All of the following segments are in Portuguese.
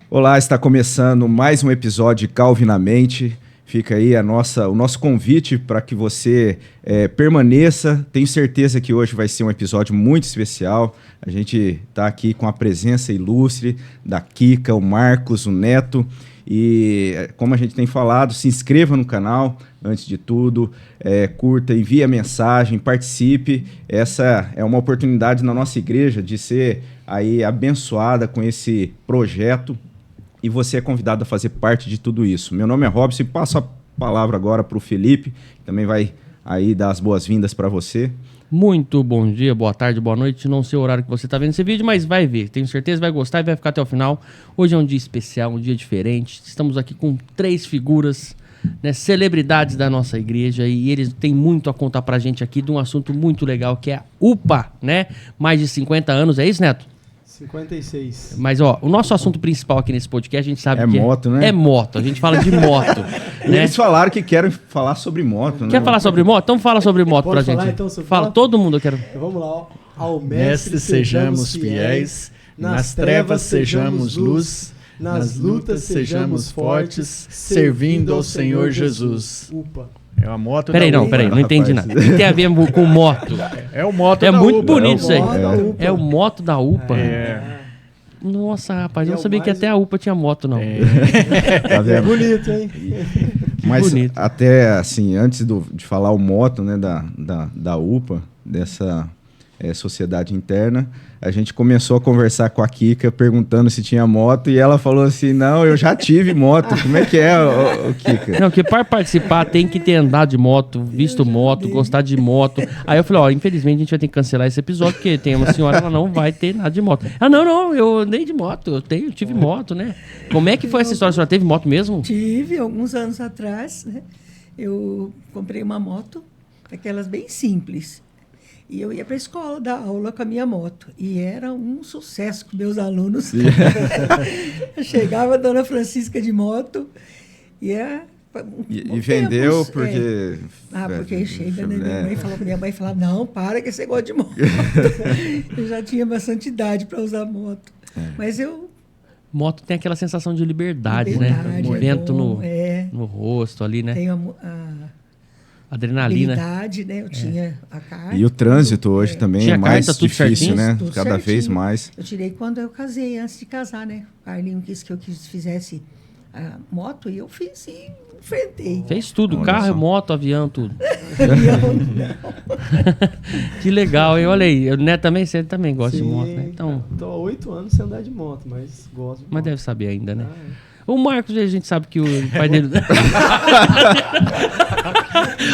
Olá, está começando mais um episódio de Calvinamente. Fica aí o nosso convite para que você permaneça. Tenho certeza que hoje vai ser um episódio muito especial. A gente está aqui com a presença ilustre da Kika, o Marcos, o Neto. E como a gente tem falado, se inscreva no canal, antes de tudo, curta, envie a mensagem, participe. Essa é uma oportunidade na nossa igreja de ser aí abençoada com esse projeto. E você é convidado a fazer parte de tudo isso. Meu nome é Robson e passo a palavra agora para o Felipe, que também vai aí dar as boas-vindas para você. Muito bom dia, boa tarde, boa noite. Não sei o horário que você está vendo esse vídeo, mas vai ver. Tenho certeza, vai gostar e vai ficar até o final. Hoje é um dia especial, um dia diferente. Estamos aqui com 3 figuras, né, celebridades da nossa igreja, e eles têm muito a contar pra gente aqui de um assunto muito legal, que é a UPA, né? Mais de 50 anos, é isso, Neto? 56. Mas, ó, o nosso assunto principal aqui nesse podcast, a gente sabe que moto, né? É moto, a gente fala de moto. Né? Eles falaram que querem falar sobre moto, né? Quer falar sobre moto? Então fala sobre moto pra falar, gente. então, sobre fala, moto? todo mundo eu quero. Então, vamos lá, ó. Ao Mestre sejamos fiéis, nas trevas sejamos luz, nas lutas sejamos fortes, servindo ao Senhor Jesus. UPA. É uma moto Peraí, da não, UPA. peraí, não entendi rapaz. nada. O que tem a ver com moto? É o moto É da muito UPA. bonito isso aí. UPA. É o moto da UPA. É. Nossa, rapaz, eu É não o sabia que mais- até a UPA tinha moto, não. Tá É vendo? bonito, hein? Mas bonito. até assim, antes de falar o moto, né, da UPA, dessa sociedade interna, a gente começou a conversar com a Kika perguntando se tinha moto e ela falou assim, não, eu já tive moto. Como é que é, ô, Kika? Não, porque para participar tem que ter andado de moto, visto moto, gostar de moto. Aí eu falei, ó, infelizmente a gente vai ter que cancelar esse episódio, porque tem uma senhora, ela não vai ter nada de moto. Ah, não, eu andei de moto, eu tive moto, né? Como é que foi essa história? A senhora teve moto mesmo? Tive, alguns anos atrás, né? Eu comprei uma moto, daquelas bem simples. E eu ia para a escola dar aula com a minha moto. E era um sucesso com meus alunos. Eu chegava a dona Francisca de moto e E vendeu porque... porque chega, né? Minha mãe falava, não, para que você gosta de moto. Eu já tinha bastante idade para usar moto. Mas eu... Moto tem aquela sensação de liberdade, né? Liberdade, O é vento bom, no rosto ali, né? tenho a Adrenalina. habilidade, né? Eu tinha a carta. E o trânsito hoje também Tinha é mais carta, tudo difícil, certinho? né? Tudo Cada vez certinho. mais. Eu tirei quando eu casei, antes de casar, né? O Carlinho quis que eu fizesse a moto e eu fiz e enfrentei. Fez tudo, Olha carro, só. moto, avião, tudo. Não. Que legal, hein? Olha aí, o Neto também, você também gosta de moto, né? Então, Tô há 8 anos sem andar de moto, mas gosto de mas moto. deve saber ainda, né? Ah, O Marcos, a gente sabe que o pai dele...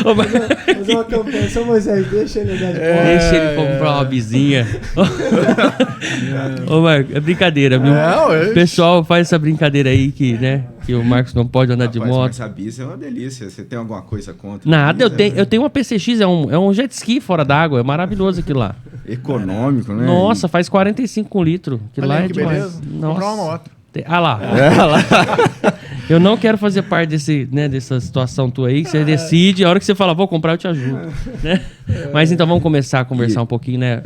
Ô, Mar- Fazer uma campanha, São Moisés, deixa ele andar de moto. Deixa ele comprar uma bizinha. Ô, Marcos, é brincadeira, viu? Não, O pessoal faz essa brincadeira aí que, né? Que o Marcos não pode andar de Rapaz, moto. mas a bis é uma delícia. Você tem alguma coisa contra? Nada, Bis eu tenho uma PCX, é um jet ski fora d'água, é maravilhoso aquilo lá. econômico, né? Nossa, faz 45 litros. Aquilo Olha lá aí é que demais. beleza. Nossa. Comprar uma moto. Ah lá. Eu não quero fazer parte dessa situação tua aí, que você decide, a hora que você fala, vou comprar, eu te ajudo. Né? Mas então vamos começar a conversar um pouquinho, né?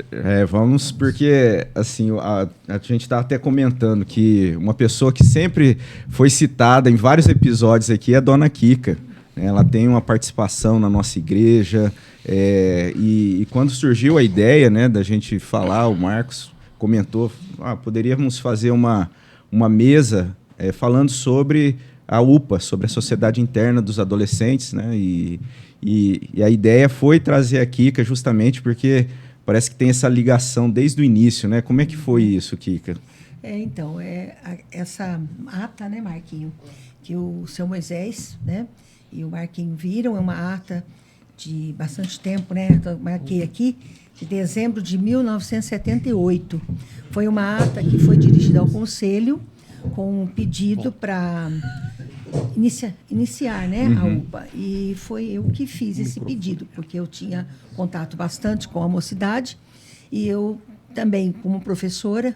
Vamos, porque assim, a gente está até comentando que uma pessoa que sempre foi citada em vários episódios aqui é a Dona Kika. Ela tem uma participação na nossa igreja, e quando surgiu a ideia, né, da gente falar, o Marcos comentou, poderíamos fazer uma mesa falando sobre a UPA, sobre a sociedade interna dos adolescentes, né? E a ideia foi trazer a Kika justamente porque parece que tem essa ligação desde o início, né? Como é que foi isso, Kika? Então, essa ata, né, Marquinho, que o seu Moisés, né, e o Marquinho viram, é uma ata de bastante tempo, né? Então, marquei aqui, de dezembro de 1978. Foi uma ata que foi dirigida ao Conselho com um pedido para iniciar, né, a UPA. E foi eu que fiz esse pedido, porque eu tinha contato bastante com a mocidade e eu também, como professora,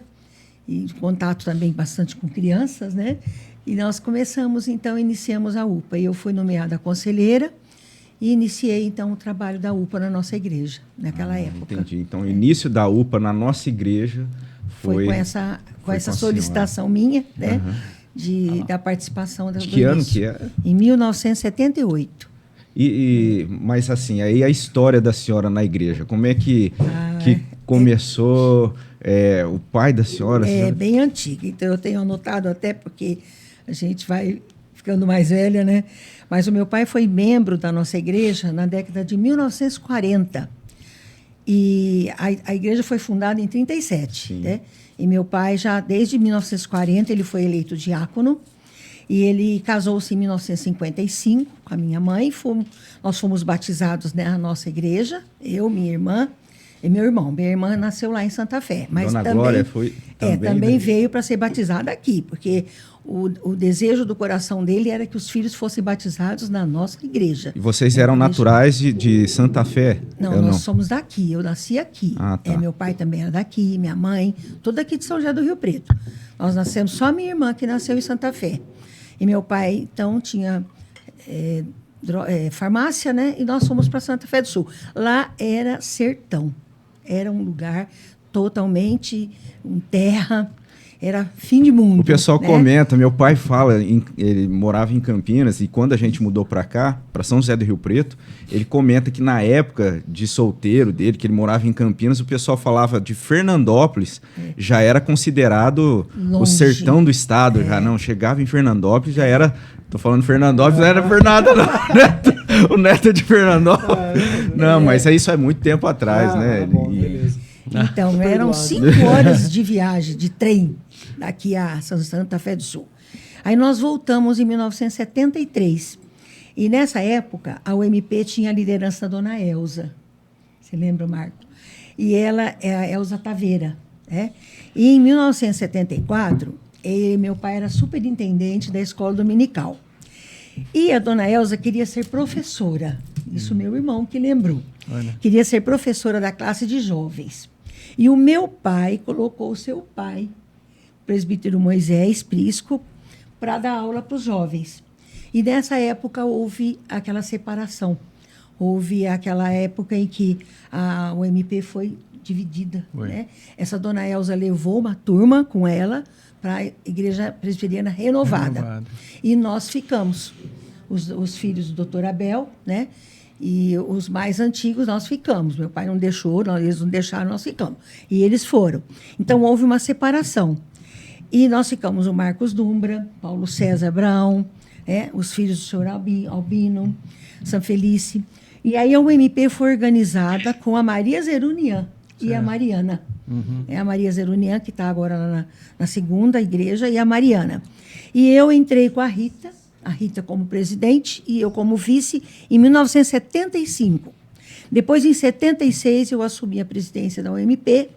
e contato também bastante com crianças, né? E nós iniciamos a UPA. E eu fui nomeada conselheira e iniciei, então, o trabalho da UPA na nossa igreja, naquela época. Entendi. Então, o início da UPA na nossa igreja Foi com com essa a solicitação minha, né? Aham. Da participação De que ano que é? Em 1978. Mas assim, aí a história da senhora na igreja, como é que começou? O pai da senhora? É bem antiga, então eu tenho anotado até porque a gente vai ficando mais velha, né? Mas o meu pai foi membro da nossa igreja na década de 1940. E a igreja foi fundada em 37, né? E meu pai já, desde 1940, ele foi eleito diácono. E ele casou-se em 1955 com a minha mãe. Nós fomos batizados na nossa igreja, eu, minha irmã e meu irmão. Minha irmã nasceu lá em Santa Fé. Mas Dona também, Glória foi também veio para ser batizada aqui, porque o desejo do coração dele era que os filhos fossem batizados na nossa igreja. E vocês eram naturais de Santa Fé? Não, nós somos daqui. Eu nasci aqui. Ah, tá. Meu pai também era daqui, minha mãe, toda aqui de São José do Rio Preto. Nós nascemos, só minha irmã que nasceu em Santa Fé. E meu pai, então, tinha farmácia, né? E nós fomos para Santa Fé do Sul. Lá era sertão. Era um lugar totalmente terra. Era fim de mundo. O pessoal né? comenta, meu pai fala, ele morava em Campinas e quando a gente mudou para cá, para São José do Rio Preto, ele comenta que na época de solteiro dele, que ele morava em Campinas, o pessoal falava de Fernandópolis, já era considerado longe. O sertão do estado, já não, chegava em Fernandópolis, já era, tô falando Fernandópolis, não era Fernando, não, o neto de Fernandópolis. Não, mas isso é muito tempo atrás, né? Bom, beleza. Então, eram 5 horas de viagem, de trem, daqui a Santa Fé do Sul. Aí nós voltamos em 1973. E nessa época, a UMP tinha a liderança da dona Elza. Você lembra, Marco? E ela é a Elza Taveira. Né? E em 1974, meu pai era superintendente da escola dominical. E a dona Elza queria ser professora. Isso meu irmão que lembrou. Olha. Queria ser professora da classe de jovens. E o meu pai colocou o seu pai, o presbítero Moisés Prisco, para dar aula para os jovens. E nessa época houve aquela separação. Houve aquela época em que a UMP foi dividida. Né? Essa dona Elza levou uma turma com ela para a Igreja Presbiteriana Renovada. E nós ficamos. Os filhos do doutor Abel, né? E os mais antigos, nós ficamos. Meu pai não deixou, eles não deixaram, nós ficamos. E eles foram. Então, houve uma separação. E nós ficamos o Marcos Dumbra, Paulo César Brown, os filhos do senhor Albino, Sanfelice. E aí a UMP foi organizada com a Maria Zerunian e a Mariana. É a Maria Zerunian, que está agora na segunda igreja, e a Mariana. E eu entrei com a Rita como presidente e eu como vice, em 1975. Depois, em 76, eu assumi a presidência da UMP.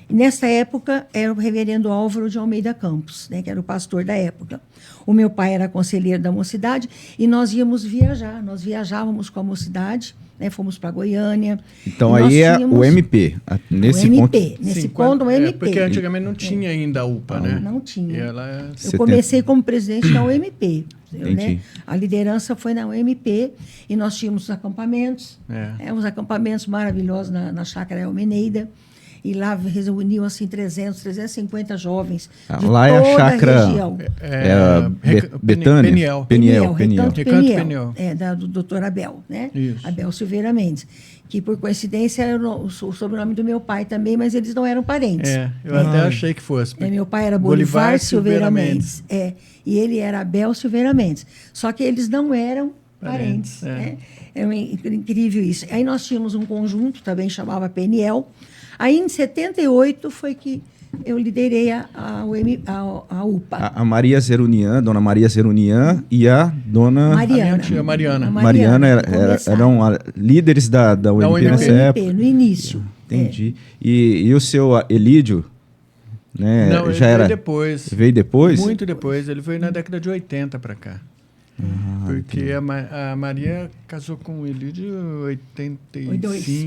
E nessa época, era o reverendo Álvaro de Almeida Campos, né, que era o pastor da época. O meu pai era conselheiro da mocidade e nós íamos viajar. Nós viajávamos com a mocidade, né, fomos para Goiânia. Então, aí o MP. Nesse ponto. Nesse ponto, o MP. Porque antigamente não tinha ainda a UPA, né? Não tinha. E ela Eu comecei como presidente da UMP. Né? A liderança foi na UMP e nós tínhamos os acampamentos, uns acampamentos maravilhosos na Chácara Almeneida. E lá reuniam assim 350 jovens de lá toda é a chácara, a região. Betânia? Peniel. Recanto Peniel. Do doutor Abel, né? Isso. Abel Silveira Mendes. Que, por coincidência, era o sobrenome do meu pai também, mas eles não eram parentes. Eu até achei que fosse. Meu pai era Bolivar Silveira Mendes. E ele era Abel Silveira Mendes. Só que eles não eram parentes. Né? É incrível isso. Aí nós tínhamos um conjunto, também chamava Peniel. Aí, em 78, foi que eu liderei a UPA. A Maria Zerunian, dona Maria Zerunian e a dona... Mariana. Mariana eram líderes da UMP nessa época. No início. Entendi. E o seu Elídio, né? Não, ele veio depois. Veio depois? Muito depois. Ele veio na década de 80 para cá. Porque a Maria casou com o Elídio em 82,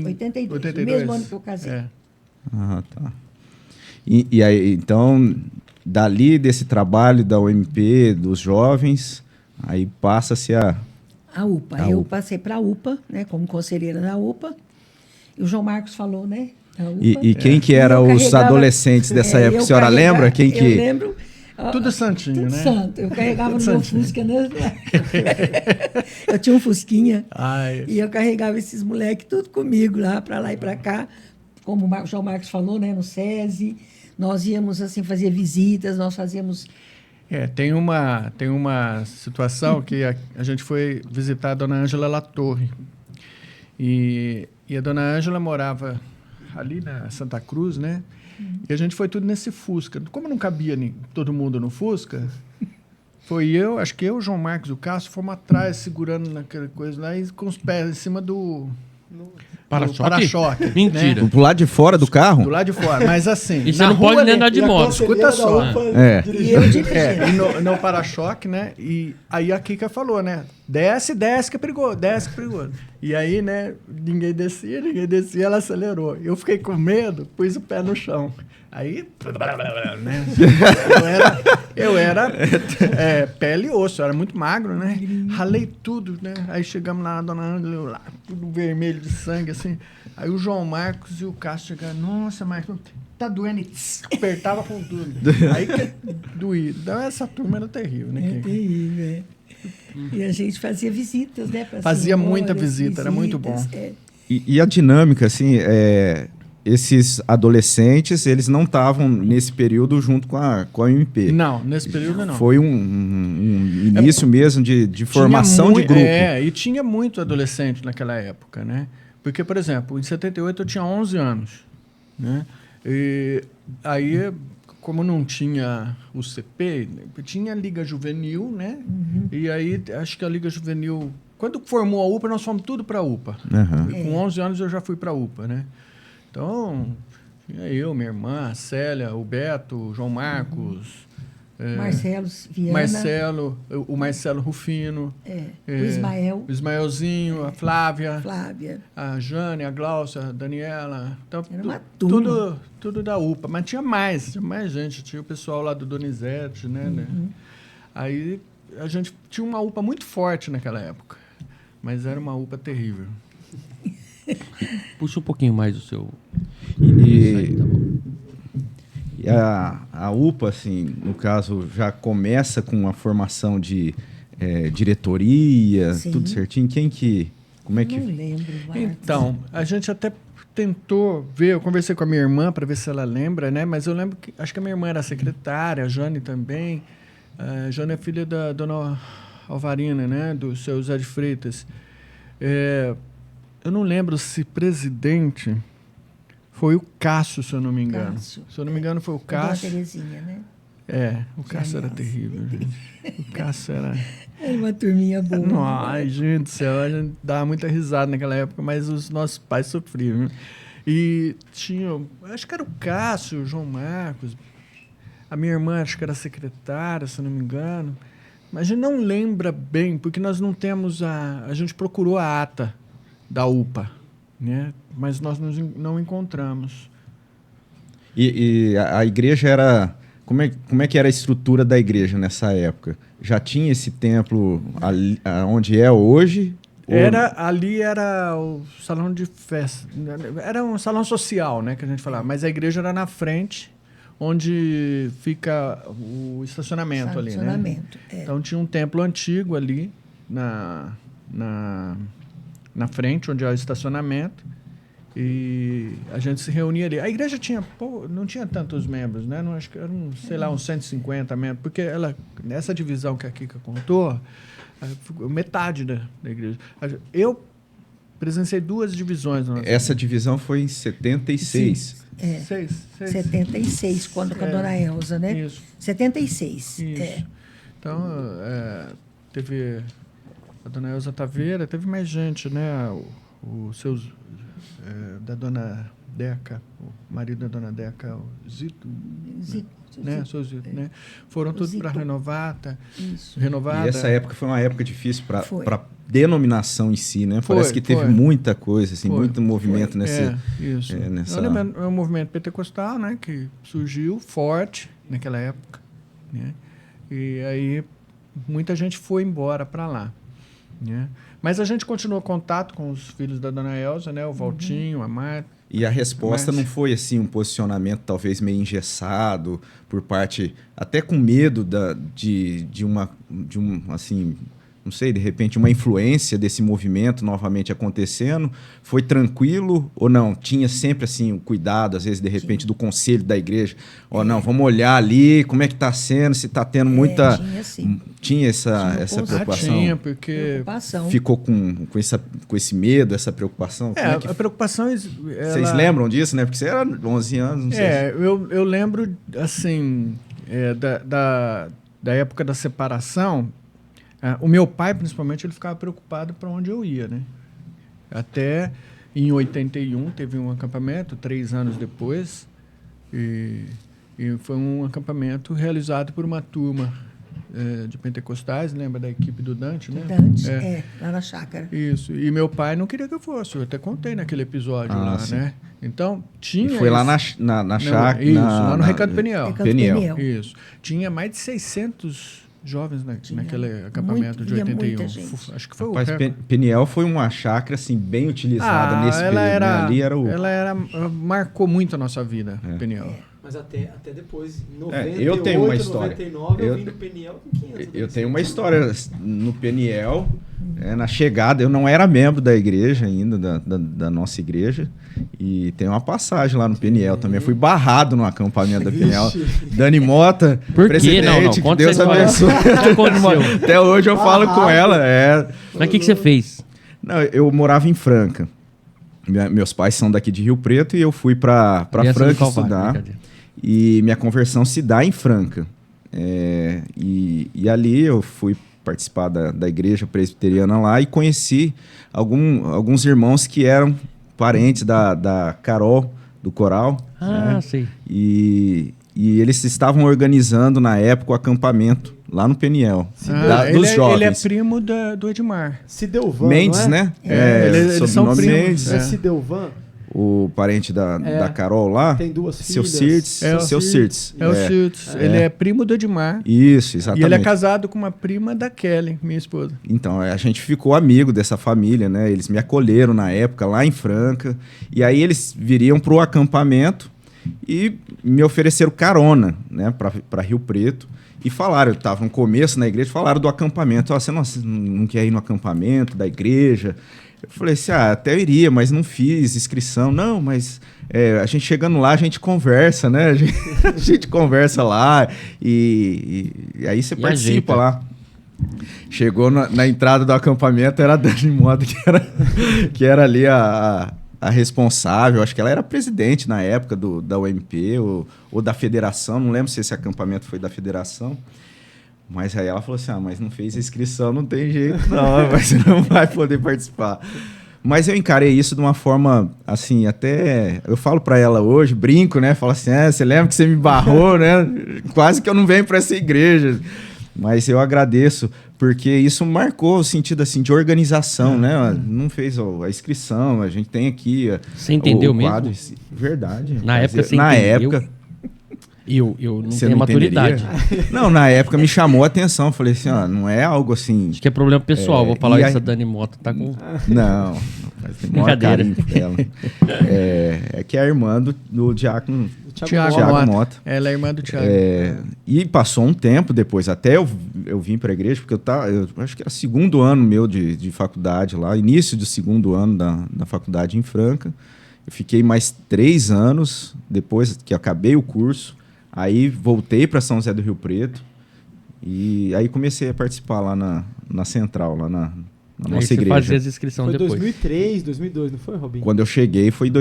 o mesmo ano que eu casei. Tá. E aí, então, dali desse trabalho da UMP, dos jovens, aí passa-se a UPA. Eu passei para a UPA, né, como conselheira da UPA. E o João Marcos falou, né? A UPA. E quem que eram Eu os carregava- adolescentes dessa época? eu A senhora carregava- lembra? Quem Eu que... lembro. Tudo santinho, Tudo né? santo. Eu carregava no Tudo meu santinho. Fusca, né? Eu tinha um Fusquinha. Ai, E eu carregava esses moleques tudo comigo lá e para cá. Como o João Marcos falou, né, no SESI. Nós íamos assim fazer visitas, nós fazíamos. tem uma situação que a gente foi visitar a dona Ângela Latorre. E a dona Ângela morava ali na Santa Cruz, né? E a gente foi tudo nesse Fusca. Como não cabia todo mundo no Fusca, acho que eu, o João Marcos e o Cássio fomos atrás, segurando naquela coisa lá e com os pés em cima do Para-choque? para-choque. Mentira. Né? Do lado de fora do carro? Do lado de fora. Mas assim, E você na não rua pode nem ali- andar de E a moto. conselheira Escuta só. da UPA É. E dirigindo. eu dirigindo. E no para-choque, né? E aí a Kika falou, né? Desce que é perigoso, desce que é perigoso. E aí, né? Ninguém descia, ela acelerou. Eu fiquei com medo, pus o pé no chão. Aí, né? Eu era pele e osso, eu era muito magro, né? Ralei tudo, né? Aí chegamos lá na dona Ângela, eu lá, tudo vermelho de sangue, assim. Aí o João Marcos e o Cássio chegaram, nossa, Marcos, tá doendo, e tss, apertava com tudo. Aí que doía. Então essa turma era terrível, né? É terrível, é. E a gente fazia visitas, né? pra Fazia senhoras, muita visita, era muito bom. é. E a dinâmica, assim, esses adolescentes, eles não estavam nesse período junto com a MP. Não, nesse período não. Foi um início mesmo de formação de grupo. E tinha muito adolescente naquela época, né? Porque, por exemplo, em 78 eu tinha 11 anos, né? E aí, como não tinha o CP, tinha a Liga Juvenil, né? E aí, acho que a Liga Juvenil... Quando formou a UPA, nós fomos tudo para a UPA. Aham. E com 11 anos eu já fui para a UPA, né? Então, tinha eu, minha irmã, a Célia, o Beto, o João Marcos... Marcelo Viana. o Marcelo Rufino. O Ismael. O Ismaelzinho, a Flávia, Flávia. a Jane, a Glaucia, a Daniela. Então, Era uma turma. tudo da UPA. Mas tinha mais gente. Tinha o pessoal lá do Donizete, né? Aí a gente tinha uma UPA muito forte naquela época. Mas era uma UPA terrível. Puxa um pouquinho mais o seu. E- Isso aí, tá bom. E a UPA, assim, no caso, já começa com a formação de diretoria, Sim. tudo certinho. Como é que... Não lembro, Marcos. Então, a gente até tentou ver, eu conversei com a minha irmã para ver se ela lembra, né? Mas eu lembro que, acho que a minha irmã era secretária, a Jane também. A Jane é filha da dona Alvarina, né? Do seu Zé de Freitas. Eu não lembro se presidente foi o Cássio, se eu não me engano. Cássio. Se eu não me engano, foi o A Dona Cássio. Terezinha, né? O Cássio era aliás. terrível, gente. O Cássio era... Era uma turminha boa. Ai, gente do céu, a gente dava muita risada naquela época, mas os nossos pais sofriam. Viu? E tinha, acho que era o Cássio, o João Marcos, a minha irmã acho que era secretária, se eu não me engano, mas a gente não lembra bem, porque nós não temos a gente procurou a ata da UPA, né? Mas nós não encontramos. E a igreja era... Como é que era a estrutura da igreja nessa época? Já tinha esse templo ali, onde é hoje? Ali era o salão de festa. Era um salão social, né, que a gente falava. Mas a igreja era na frente, onde fica o estacionamento ali, né? Estacionamento, Então tinha um templo antigo ali na frente, onde é o estacionamento. E a gente se reunia ali. A igreja não tinha tantos membros, né? Não, acho que eram, sei lá, uns 150 membros. Porque nessa divisão que a Kika contou, metade da igreja. Eu presenciei 2 divisões. Essa divisão foi em 76. É. 76, quando com a Dona Elza, né? Isso. 76. Isso. Então, teve a Dona Elza Taveira, teve mais gente, né? Os seus... da Dona Deca, o marido da Dona Deca, o Zito, né? Seu Zito, né? Foram todos para Renovata. Isso. Renovada. E essa época foi uma época difícil para Foi. a denominação em si, né? Parece que teve muita coisa, assim, muito movimento nessa... Isso. nessa... Eu lembro, é um movimento pentecostal, né? Que surgiu forte naquela época, né? E aí muita gente foi embora para lá, né? Mas a gente continuou contato com os filhos da Dona Elza, né? O Valtinho, a Marta. E a resposta Mas- não foi assim um posicionamento talvez meio engessado por parte, até com medo de um assim, não sei, de repente uma influência desse movimento novamente acontecendo. Foi tranquilo ou não? Tinha sempre assim o cuidado, às vezes de repente do conselho da igreja, ou não, vamos olhar ali como é que está sendo, se está tendo muita, tinha, sim. tinha essa Tinha um essa conselho. preocupação. Tinha, porque... Preocupação. Ficou com esse medo, essa preocupação? Como é que a preocupação... vocês lembram disso, né? Porque você era 11 anos, não sei. Eu lembro, assim, da época da separação, o meu pai, principalmente, ele ficava preocupado para onde eu ia, né? Até em 81 teve um acampamento, 3 anos depois, e foi um acampamento realizado por uma turma de pentecostais, lembra da equipe do Dante, né? Dante, lá na chácara. Isso, e meu pai não queria que eu fosse, eu até contei naquele episódio lá, sim. né? Então, tinha... E foi lá esse- na chácara. Isso, lá no Recanto Peniel. Recanto Peniel. Peniel. Isso. Tinha mais de 600 jovens Tinha naquele acampamento de ia 81. muita gente. Acho que foi Rapaz, o recorde. Peniel foi uma chácara assim, bem utilizada nesse ela período. Né? era, Ali era o. ela marcou muito a nossa vida, Peniel. Mas até depois, em 98, eu tenho uma história. 99, eu Eu- vim no Peniel com 500. Eu tenho uma história no Peniel, na chegada, eu não era membro da igreja ainda, da nossa igreja, e tem uma passagem lá no Peniel também. Eu fui barrado no acampamento da Peniel. Dani Mota, Por quê? presidente, Não, que conta Deus essa história. abençoe. O que aconteceu? Até hoje eu falo com ela. Mas o que você fez? Não, eu morava em Franca. Meus pais são daqui de Rio Preto e eu fui para Criança do Franca Calvário, estudar. brincadeira. E minha conversão se dá em Franca. E ali eu fui participar da igreja presbiteriana lá e conheci alguns irmãos que eram parentes da Carol, do coral. Ah, sei. E eles estavam organizando na época o acampamento lá no Peniel. Dos jovens. Ele é primo do Edmar. Sidelvan, Mendes, não é? né? Eles são sobrenome primos. Mendes. É Sidelvan? O parente da Carol lá. Tem duas Seu filhas. Sirtes. Seu Sirtes. É o Schultz. Ele é primo do Edmar. Isso, E exatamente. ele é casado com uma prima da Kelly, minha esposa. Então, a gente ficou amigo dessa família, né? Eles me acolheram na época, lá em Franca. E aí eles viriam para o acampamento e me ofereceram carona, né? Para Rio Preto. E falaram, eu estava no começo na igreja, falaram do acampamento. Você não quer ir no acampamento da igreja? Eu falei assim, até eu iria, mas não fiz inscrição. Não, mas a gente chegando lá, a gente conversa, né? A gente conversa lá e aí você participa ajeita. lá. Chegou na entrada do acampamento, era a Dani Mota, que era ali a responsável. Acho que ela era presidente na época da UMP ou da federação. Não lembro se esse acampamento foi da federação. Mas aí ela falou assim, mas não fez inscrição, não tem jeito não, mas você não vai poder participar. Mas eu encarei isso de uma forma, assim, até... Eu falo pra ela hoje, brinco, né? Falo assim, você lembra que você me barrou, né? Quase que eu não venho pra essa igreja. Mas eu agradeço, porque isso marcou o sentido, assim, de organização, né? Não fez a inscrição, a gente tem aqui... Você entendeu o quadro. mesmo? Verdade. Na época você Na entendeu? época... Eu não Você tenho não maturidade. entenderia? Não, na época me chamou a atenção. Falei assim, não é algo assim... Acho que é problema pessoal. Vou falar e isso, aí- a Dani Mota tá com... Não, mas tem maior Brincadeira. carinho por ela. É que é a irmã do diácono Thiago Mota. Mota. Ela é irmã do Thiago. E passou um tempo depois, até eu vim para a igreja, porque eu acho que era segundo ano meu de faculdade lá, início do segundo ano da faculdade em Franca. Eu fiquei mais 3 anos, depois que eu acabei o curso, aí voltei para São José do Rio Preto, e aí comecei a participar lá na central, lá na Aí nossa você igreja. fazia as inscrições Foi depois. 2003, 2002, não foi, Robinho? Quando eu cheguei foi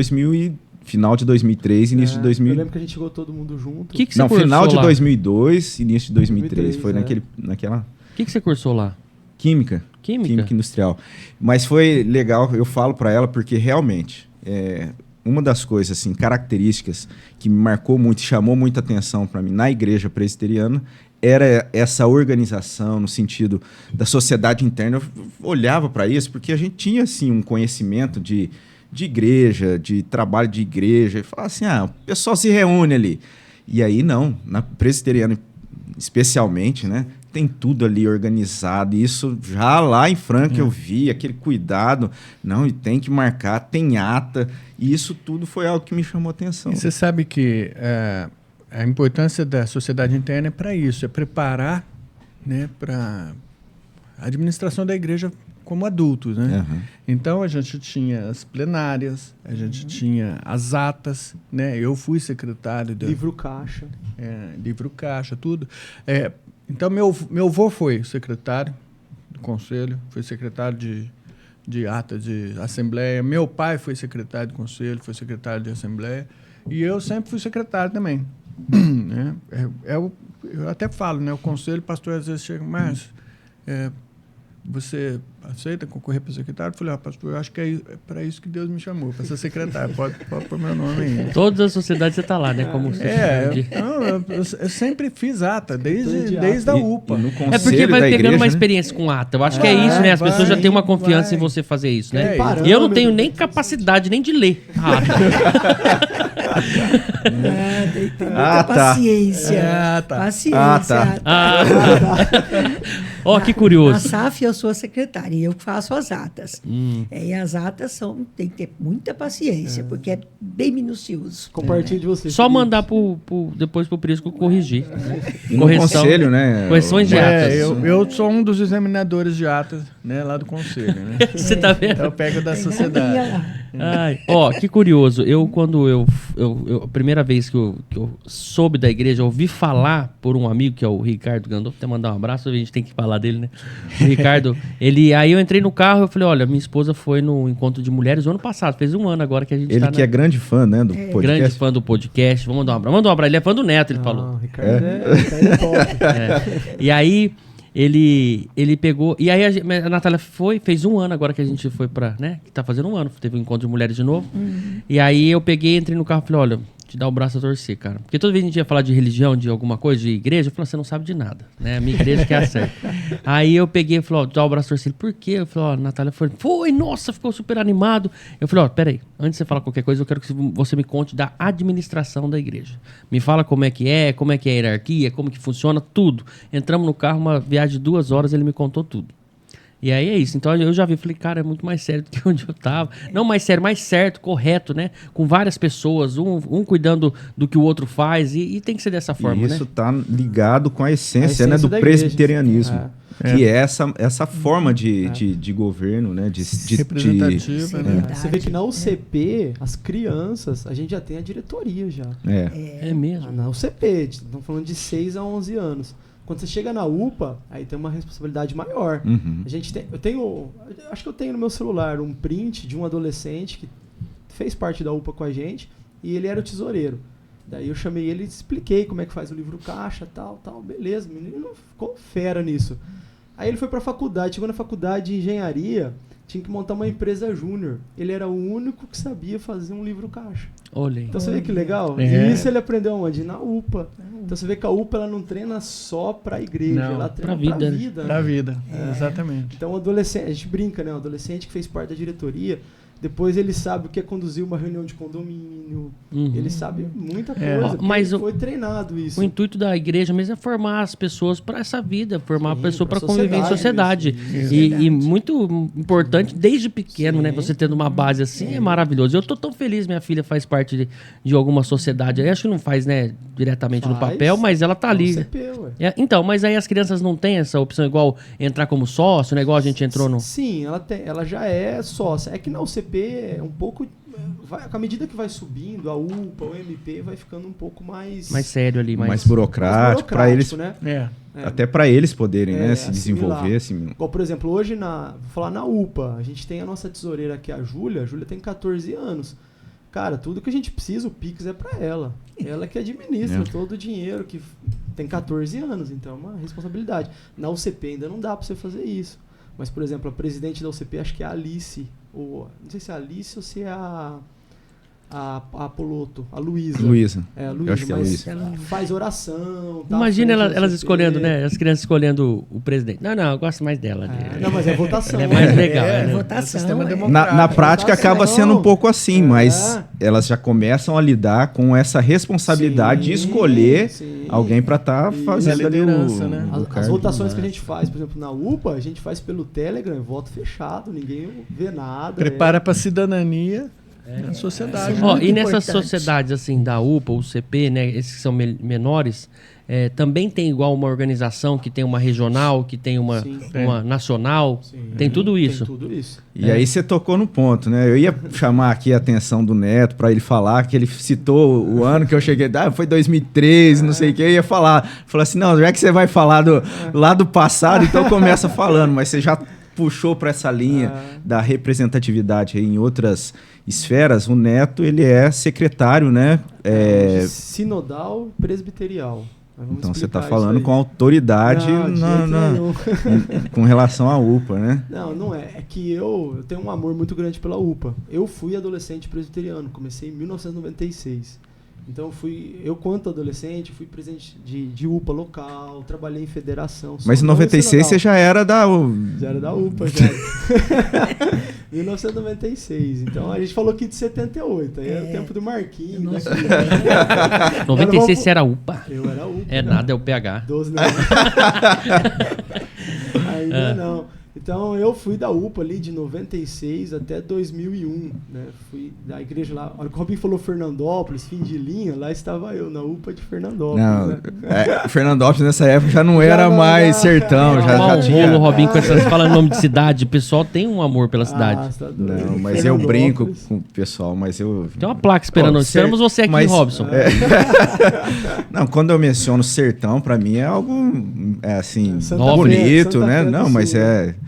final de 2003, início de Eu 2000. lembro que a gente chegou todo mundo junto. O que você Não, cursou final de lá? 2002, início de 2003. 2003, Foi é. naquela O que você cursou lá? química. Química? Industrial. Mas foi legal, eu falo para ela, porque realmente, uma das coisas assim, características que me marcou muito, chamou muita atenção para mim na igreja presbiteriana, era essa organização no sentido da sociedade interna. Eu olhava para isso porque a gente tinha assim um conhecimento de igreja, de trabalho de igreja, e falava assim, o pessoal se reúne ali. E aí não, na presbiteriana especialmente, né? Tem tudo ali organizado. Isso já lá em Franca eu vi, aquele cuidado. Não, e tem que marcar, tem ata. E isso tudo foi algo que me chamou a atenção. E você sabe que a importância da sociedade interna é para isso, é preparar, né, para a administração da igreja como adultos, né? Uhum. Então a gente tinha as plenárias, a gente tinha as atas, né? Eu fui secretário do Livro caixa. livro caixa, tudo. Então meu avô foi secretário do conselho, foi secretário de ata de assembleia. Meu pai foi secretário do conselho, foi secretário de assembleia. E eu sempre fui secretário também. Né? Eu até falo, né? O conselho, o pastor às vezes chega, mas você aceita concorrer para secretário? Eu falei, pastor, eu acho que é para isso que Deus me chamou, para ser secretário. Pode pôr meu nome aí. Todas as sociedades você tá lá, né? Como Eu sempre fiz ata, desde a UPA. E no É porque conselho vai da pegando igreja, uma né? experiência com ata. Eu acho que é isso, né? As pessoas já têm uma confiança em você fazer isso, né? É, E eu não tenho nem capacidade nem de ler a ata. Tem muita paciência. Paciência. Ó, que Na curioso. SAF eu sou secretária e eu faço as atas. E as atas tem que ter muita paciência, porque é bem minucioso. Compartilho de vocês. Só Felipe. mandar depois pro Prisco corrigir. E no conselho, né? Correções de atas. Eu sou um dos examinadores de atas, né, lá do conselho, né? Você tá vendo? Então eu pego da Tem na sociedade. minha lá. Ai, ó, que curioso. Quando a primeira vez que eu soube da igreja, eu ouvi falar por um amigo, que é o Ricardo Gandolfo, até mandar um abraço, a gente tem que falar dele, né? O Ricardo, aí eu entrei no carro, eu falei, olha, minha esposa foi no encontro de mulheres o ano passado, fez um ano agora que a gente Ele tá que é grande fã, né, do podcast. grande fã do podcast. Vamos mandar um abraço. Manda um abraço, ele é fã do Neto, ele falou. Não, Ricardo Ricardo é top. E aí ele pegou. E aí a Natália fez um ano agora que a gente foi pra, né? Que tá fazendo um ano, teve um encontro de mulheres de novo. E aí eu peguei, entrei no carro e falei, olha, te dá o braço a torcer, cara. Porque toda vez que a gente ia falar de religião, de alguma coisa, de igreja, eu falei, você não sabe de nada, né? A minha igreja que é a certa. Aí eu peguei e falei, ó, te dá o braço a torcer. Por quê? Eu falei, ó, a Natália foi, nossa, ficou super animado. Eu falei, ó, peraí, antes de você falar qualquer coisa, eu quero que você me conte da administração da igreja. Me fala como é a hierarquia, como que funciona, tudo. Entramos no carro, uma viagem de 2 horas, ele me contou tudo. E aí é isso. Então eu já vi, falei, cara, é muito mais sério do que onde eu tava. Não mais sério, mais certo, correto, né? Com várias pessoas, um cuidando do que o outro faz. E tem que ser dessa forma, E né? isso tá ligado com a essência, né, do da igreja. presbiterianismo. Que é essa forma de governo, né? Representativa, né? Você vê que na UCP, as crianças, a gente já tem a diretoria já. É mesmo. Na UCP, estamos falando de 6 a 11 anos. Quando você chega na UPA, aí tem uma responsabilidade maior. Uhum. Acho que eu tenho no meu celular um print de um adolescente que fez parte da UPA com a gente e ele era o tesoureiro. Daí eu chamei ele e expliquei como é que faz o livro caixa, tal, beleza, o menino ficou fera nisso. Aí ele foi pra faculdade, chegou na faculdade de engenharia, tinha que montar uma empresa júnior. Ele era o único que sabia fazer um livro caixa. Olha aí. Então você vê que legal? É. E isso ele aprendeu onde? Na UPA. Então você vê que a UPA ela não treina só pra igreja, Não, ela treina pra pra vida. vida. Da né? vida, exatamente. Então o adolescente, a gente brinca, né? O adolescente que fez parte da diretoria, depois ele sabe o que é conduzir uma reunião de condomínio, ele sabe muita coisa, porque Mas ele foi treinado isso. O intuito da igreja mesmo é formar as pessoas para essa vida, formar a pessoa pra para conviver em sociedade. sociedade E muito importante, desde pequeno, né? Você tendo uma base assim é maravilhoso. Eu tô tão feliz, minha filha faz parte de alguma sociedade. Eu acho que não faz, né, diretamente no Faz. papel, mas ela tá ali. CP, ué. Então, mas aí as crianças não têm essa opção igual entrar como sócio, né? Igual a gente entrou no. Sim, ela já é sócia. É que na UCP é um pouco... à medida que vai subindo, a UPA, o MP vai ficando um pouco mais... Mais sério ali, mais burocrático, para eles, né? até para eles poderem, né, se assimilar. desenvolver. Assim. Igual, por exemplo, hoje, vou falar na UPA, a gente tem a nossa tesoureira aqui, a Júlia. A Júlia tem 14 anos. Cara, tudo que a gente precisa, o Pix é para ela. Ela que administra todo o dinheiro, que tem 14 anos, então é uma responsabilidade. Na UCP ainda não dá para você fazer isso. Mas, por exemplo, a presidente da UCP, acho que é a Alice, não sei se é a Alice ou se é a a Poloto, a Luísa. Luísa. É, a Eu Luísa, acho que é a mas Luísa. faz oração. Tá Imagina à frente do elas CP. escolhendo, né? As crianças escolhendo o presidente. Não, eu gosto mais dela. Não, mas é votação. Ela é mais legal. É, né? votação, sistema é. democrático. Na prática votação. acaba sendo um pouco assim, É. mas elas já começam a lidar com essa responsabilidade de Sim, escolher sim. alguém para estar E fazendo a ali liderança, o né? o As cargo. votações que a gente faz, por exemplo, na UPA, a gente faz pelo Telegram, voto fechado, ninguém vê nada. Prepara para a cidadania na sociedade. Ó, muito e nessas importante. sociedades assim da UPA, o CP, né, esses que são menores, também tem igual uma organização que tem uma regional, que tem uma, Sim. uma nacional, Sim. tem tudo isso. Tem tudo isso. E aí você tocou no ponto, né? Eu ia chamar aqui a atenção do Neto para ele falar que ele citou o ano que eu cheguei, foi 2013, não sei o que, eu ia falar. Falou assim, não, já que você vai falar lá do passado, então começa falando, mas você já puxou para essa linha da representatividade aí em outras esferas. O Neto, ele é secretário, né? Sinodal presbiterial. Mas vamos Então você está explicar falando isso aí. com autoridade Não, de jeito nenhum. com relação à UPA, né? Não é. É que eu tenho um amor muito grande pela UPA. Eu fui adolescente presbiteriano, comecei em 1996. Então eu quanto adolescente, fui presidente de UPA local, trabalhei em federação. Mas em não 96 você sinodal. já era da... Já era da UPA, já. 1996. Então a gente falou aqui de 78. Aí era o tempo do Marquinhos. Nossa. Daqui. 96 você era UPA. Eu era UPA. É né? nada, é o PH. 12 não. Ainda não. Então eu fui da UPA ali de 96 até 2001, né? Fui da igreja lá. A hora que o Robinho falou Fernandópolis, fim de linha, lá estava eu, na UPA de Fernandópolis. Não, né? Fernandópolis nessa época já não era não, mais já. sertão, já Mal tinha... rolo, Robinho, com essas falando nome de cidade. O pessoal tem um amor pela cidade. Ah, você tá doido. Não, mas eu brinco Fernandópolis. com o pessoal, mas eu... Tem uma placa esperando. Ó, Esperamos você aqui, mas- Robson. Não, quando eu menciono sertão, pra mim é algo assim, Santa bonito, Fé, Santa né? Fé do Não, mas Sul.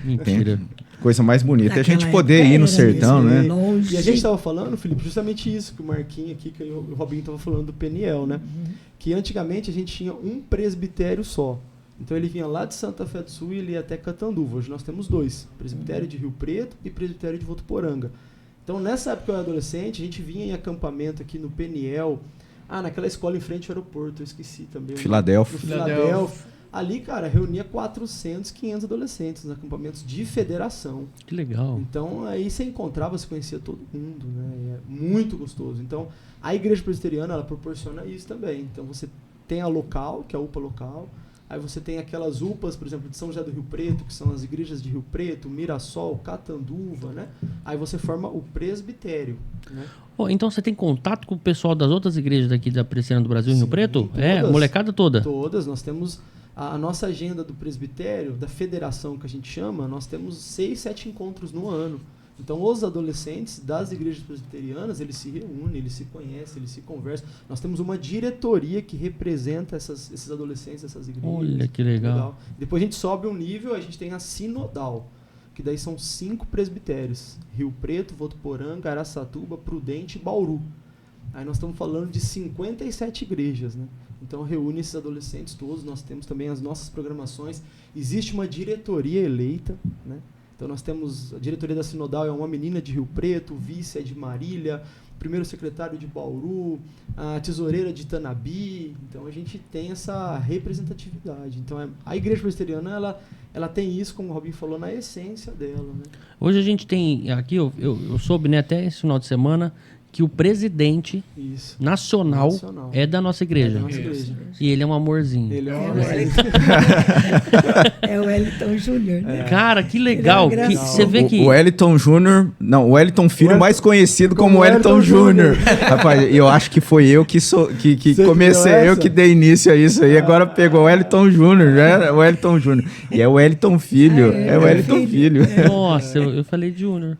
Mentira. tem coisa mais bonita é a gente Naquela poder época ir no era sertão, isso, né? longe. E a gente estava falando, Felipe, justamente isso que o Marquinhos aqui, que o Robinho estava falando do Peniel, né? Que antigamente a gente tinha um presbitério só. Então ele vinha lá de Santa Fé do Sul e ele ia até Catanduva. Hoje nós temos dois, presbitério de Rio Preto e presbitério de Votuporanga. Então nessa época eu era adolescente, a gente vinha em acampamento aqui no Peniel. Naquela escola em frente ao aeroporto, eu esqueci também. Filadélfia. No Filadélfia. Ali, cara, reunia 400, 500 adolescentes nos acampamentos de federação. Que legal. Então, aí você encontrava, você conhecia todo mundo, né? E é muito gostoso. Então, a igreja presbiteriana, ela proporciona isso também. Então, você tem a local, que é a UPA local. Aí você tem aquelas UPAs, por exemplo, de São José do Rio Preto, que são as igrejas de Rio Preto, Mirassol, Catanduva, né? Aí você forma o presbitério, né? Oh, então você tem contato com o pessoal das outras igrejas daqui da Presbiteriana do Brasil, em Rio Sim, Preto? todas. É, a molecada toda. Todas. Nós temos a nossa agenda do presbitério, da federação que a gente chama, nós temos 6, 7 encontros no ano. Então, os adolescentes das igrejas presbiterianas, eles se reúnem, eles se conhecem, eles se conversam. Nós temos uma diretoria que representa esses adolescentes, essas igrejas. Olha, que legal. Depois a gente sobe um nível, a gente tem a sinodal, que daí são 5 presbitérios. Rio Preto, Votuporanga, Araçatuba, Prudente e Bauru. Aí nós estamos falando de 57 igrejas, né? Então reúne esses adolescentes todos, nós temos também as nossas programações. Existe uma diretoria eleita, né? Então nós temos a diretoria da Sinodal, é uma menina de Rio Preto, o vice é de Marília, o primeiro secretário de Bauru, a tesoureira de Tanabi. Então a gente tem essa representatividade. Então a igreja presbiteriana, ela tem isso, como o Robinho falou, na essência dela, né? Hoje a gente tem, aqui eu soube, né, até esse final de semana, que o presidente Isso. nacional é da nossa igreja. É da nossa igreja. E ele é um amorzinho. Ele é É uma o É o Wellington Júnior, né? Cara, que legal. Ele é Que engraçado. você vê que... O Wellington Júnior, não, o Wellington Filho, Wellington- mais conhecido como como Wellington Wellington Júnior. Rapaz, eu acho que foi eu que Você comecei, criou eu essa? que dei início a isso aí, agora pegou o Wellington Júnior, já era o Wellington Júnior. E é o Wellington Filho, é o Wellington Filho. Nossa, eu falei Júnior.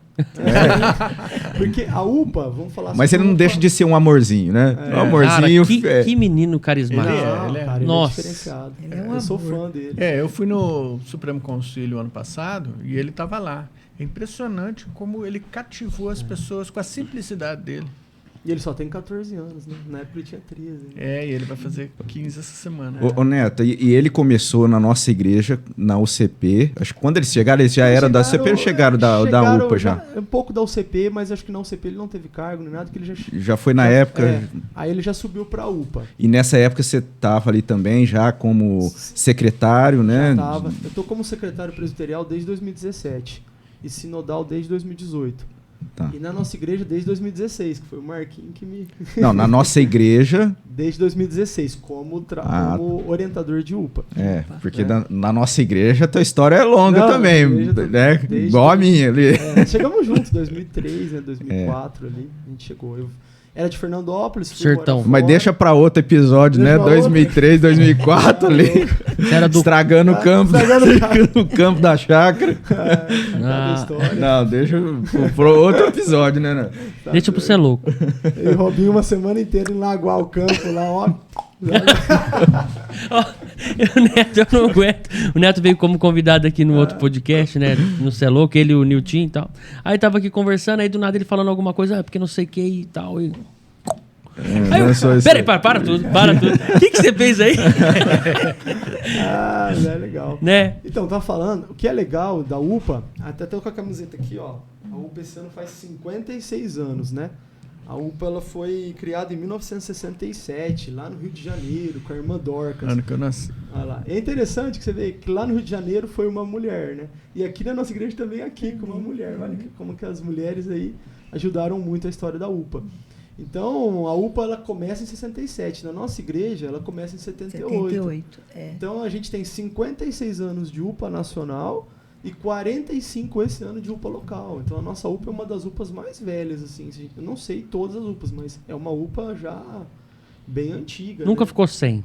Porque a UPA, vamos falar Mas sobre ele não a deixa UPA. de ser um amorzinho, né? Um Cara, amorzinho. que menino carismático. Não, cara, ele Nossa. é diferenciado. Ele é um Eu sou amor. fã dele. Eu fui no Supremo Conselho ano passado e ele estava lá. É impressionante como ele cativou as pessoas com a simplicidade dele. E ele só tem 14 anos, né? Na época ele tinha 13. Né? E ele vai fazer 15 essa semana. Ô, Neto, e ele começou na nossa igreja, na UCP. Acho que quando eles chegaram, eles já eram da UCP ou chegaram da UPA já? Um pouco da UCP, mas acho que na UCP ele não teve cargo nem nada, que ele já foi na época. Aí ele já subiu pra UPA. E nessa época você estava ali também já como secretário, né? Já tava. Eu tô como secretário presbiterial desde 2017 e sinodal desde 2018. Tá. E na nossa igreja desde 2016, que foi o Marquinhos que me... Não, na nossa igreja... Desde 2016, como orientador de UPA. Porque na nossa igreja a tua história é longa também, né? Igual a minha ali. Chegamos juntos, 2003, né? 2004 ali, a gente chegou. Era de Fernandópolis. Sertão. Mas deixa pra outro episódio, né? 2003, 2004 ali. Era do... Estragando o campo. O campo da chácara. Não, deixa pro outro episódio, né? Deixa pro ser louco. E Robinho uma semana inteira enlaguar o campo lá, ó. O Neto, eu não aguento. O Neto veio como convidado aqui no outro podcast, né? No Cê Louco, ele e o Nilton e tal. Aí tava aqui conversando, aí do nada ele falando alguma coisa, porque não sei o que e tal. Aí eu, peraí, para tudo. O que você fez aí? É legal. Né? Então, tá falando, o que é legal da UPA, até tô com a camiseta aqui, ó. A UPA esse ano faz 56 anos, né? A UPA ela foi criada em 1967, lá no Rio de Janeiro, com a irmã Dorcas. Ano que eu nasci. Olha lá. É interessante que você vê que lá no Rio de Janeiro foi uma mulher, né? E aqui na nossa igreja também aqui, com uma mulher. Olha como que as mulheres aí ajudaram muito a história da UPA. Então, a UPA ela começa em 67. Na nossa igreja, ela começa em 78. Então, a gente tem 56 anos de UPA nacional e 45 esse ano de UPA local. Então a nossa UPA é uma das UPAs mais velhas, assim. Eu não sei todas as UPAs, mas é uma UPA já bem antiga. Nunca né? ficou sem.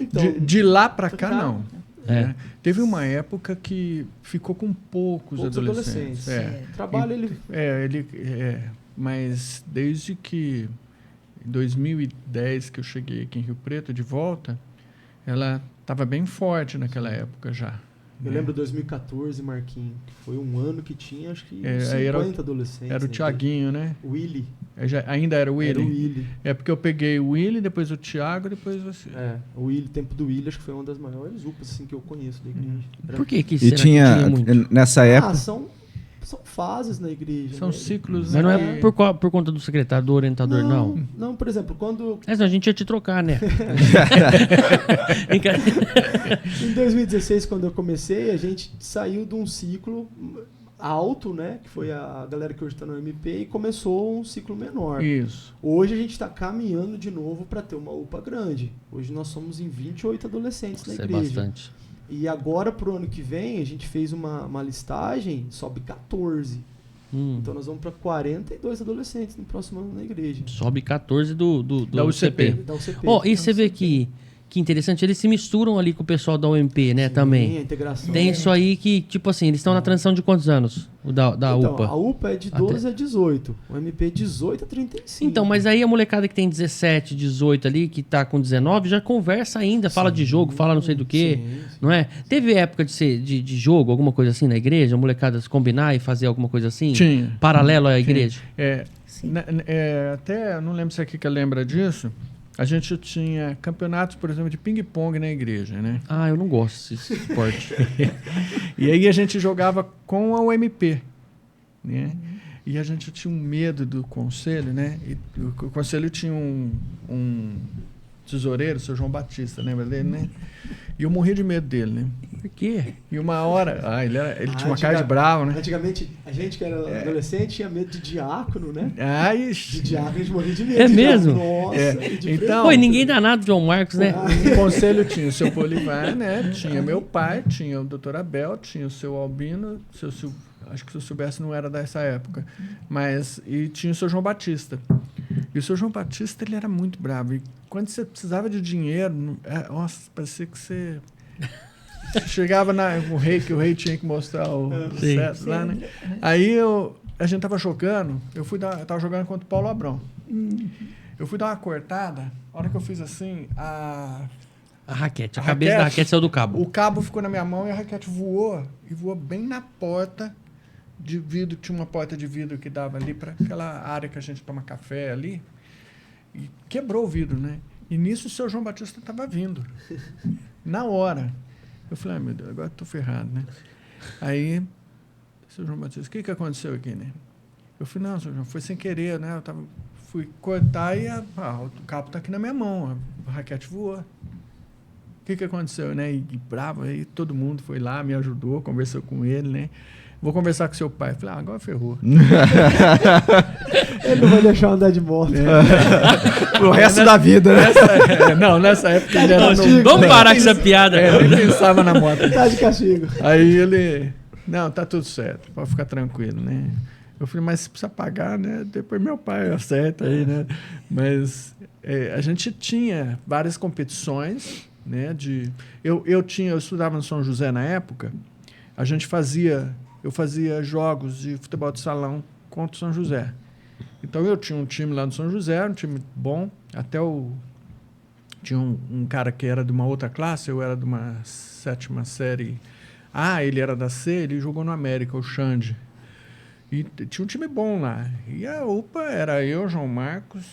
Então, de lá pra cá, não. É. Teve uma época que ficou com poucos adolescentes. Trabalho mas desde que em 2010 que eu cheguei aqui em Rio Preto de volta, ela estava bem forte naquela época já. Eu lembro 2014, Marquinhos, que foi um ano que tinha, acho que 50 adolescentes. Era o Thiaguinho, né? Willy. Ainda era o Willy? Era o Willy. É porque eu peguei o Willy, depois o Thiago, depois você. O Willy, tempo do Willy, acho que foi uma das maiores UPAs assim, que eu conheço da igreja. Por que e tinha muito? Nessa época... São fases na igreja. São ciclos. Mas não é por conta do secretário, do orientador, não? Não, por exemplo, quando... A gente ia te trocar, né? Em 2016, quando eu comecei, a gente saiu de um ciclo alto, né? Que foi a galera que hoje está no MP, e começou um ciclo menor. Isso. Hoje a gente está caminhando de novo para ter uma UPA grande. Hoje nós somos em 28 adolescentes na igreja. Isso é bastante. E agora, pro ano que vem, a gente fez uma listagem, sobe 14. Então nós vamos para 42 adolescentes no próximo ano na igreja. Sobe 14 do da UCP. Da UCP. E você vê que interessante, eles se misturam ali com o pessoal da UMP, né, também. A integração. Tem isso aí que, tipo assim, eles estão na transição de quantos anos? O da UPA? A UPA é de 12 a 18. O MP é 18 a 35. Então, mas aí a molecada que tem 17, 18 ali, que tá com 19, já conversa ainda, fala de jogo, fala não sei do que, não é? Teve época de jogo, alguma coisa assim na igreja? A molecada se combinar e fazer alguma coisa assim? Tinha. Paralelo à igreja? Até, não lembro se a Kika lembra disso, a gente tinha campeonatos, por exemplo, de ping-pong na igreja, né? Eu não gosto desse esporte. E aí a gente jogava com a UMP, né? E a gente tinha um medo do conselho, né? E o conselho tinha um tesoureiro, o seu João Batista, lembra dele, né? E eu morri de medo dele, né? Por quê? E uma hora... ele tinha uma cara de bravo, né? Antigamente, a gente que era adolescente tinha medo de diácono, né? De diácono a gente morria de medo. É mesmo? Nossa. Então... ninguém dá nada do João Marcos, né? O conselho tinha o seu Polivar, né? Tinha meu pai, tinha o Dr. Abel, tinha o seu Albino, acho que o seu Silvestre não era dessa época, e tinha o seu João Batista. E o seu João Batista, ele era muito bravo. E quando você precisava de dinheiro, parecia que você... Chegava o rei tinha que mostrar o certo lá, né? Aí a gente tava jogando, eu tava jogando contra o Paulo Abrão. Eu fui dar uma cortada, a hora que eu fiz assim, a raquete, a cabeça da raquete saiu do cabo. O cabo ficou na minha mão e a raquete voou bem na porta de vidro, tinha uma porta de vidro que dava ali para aquela área que a gente toma café ali, e quebrou o vidro, né? E nisso o seu João Batista estava vindo, na hora. Eu falei, meu Deus, agora estou ferrado, né? Aí, seu João Batista, o que aconteceu aqui, né? Eu falei, não, seu João, foi sem querer, né? Fui cortar e o cabo está aqui na minha mão, a raquete voou. O que aconteceu, né? E bravo, aí todo mundo foi lá, me ajudou, conversou com ele, né? Vou conversar com seu pai. Falei, agora ferrou. Ele não vai deixar eu andar de moto. O resto da vida, né? Nessa época ele era novo. Vamos parar com essa piada. Ele pensava na moto. Tá de castigo. Aí ele, não, tá tudo certo, pode ficar tranquilo, né? Eu falei, mas se precisa pagar, né? Depois meu pai acerta aí, né? Mas a gente tinha várias competições, né? Eu estudava no São José na época, eu fazia jogos de futebol de salão contra o São José. Então eu tinha um time lá no São José, um time bom, tinha um cara que era de uma outra classe, eu era de uma 7ª série A, ele era da C, ele jogou no América, o Xande. E tinha um time bom lá. E a UPA era eu, João Marcos,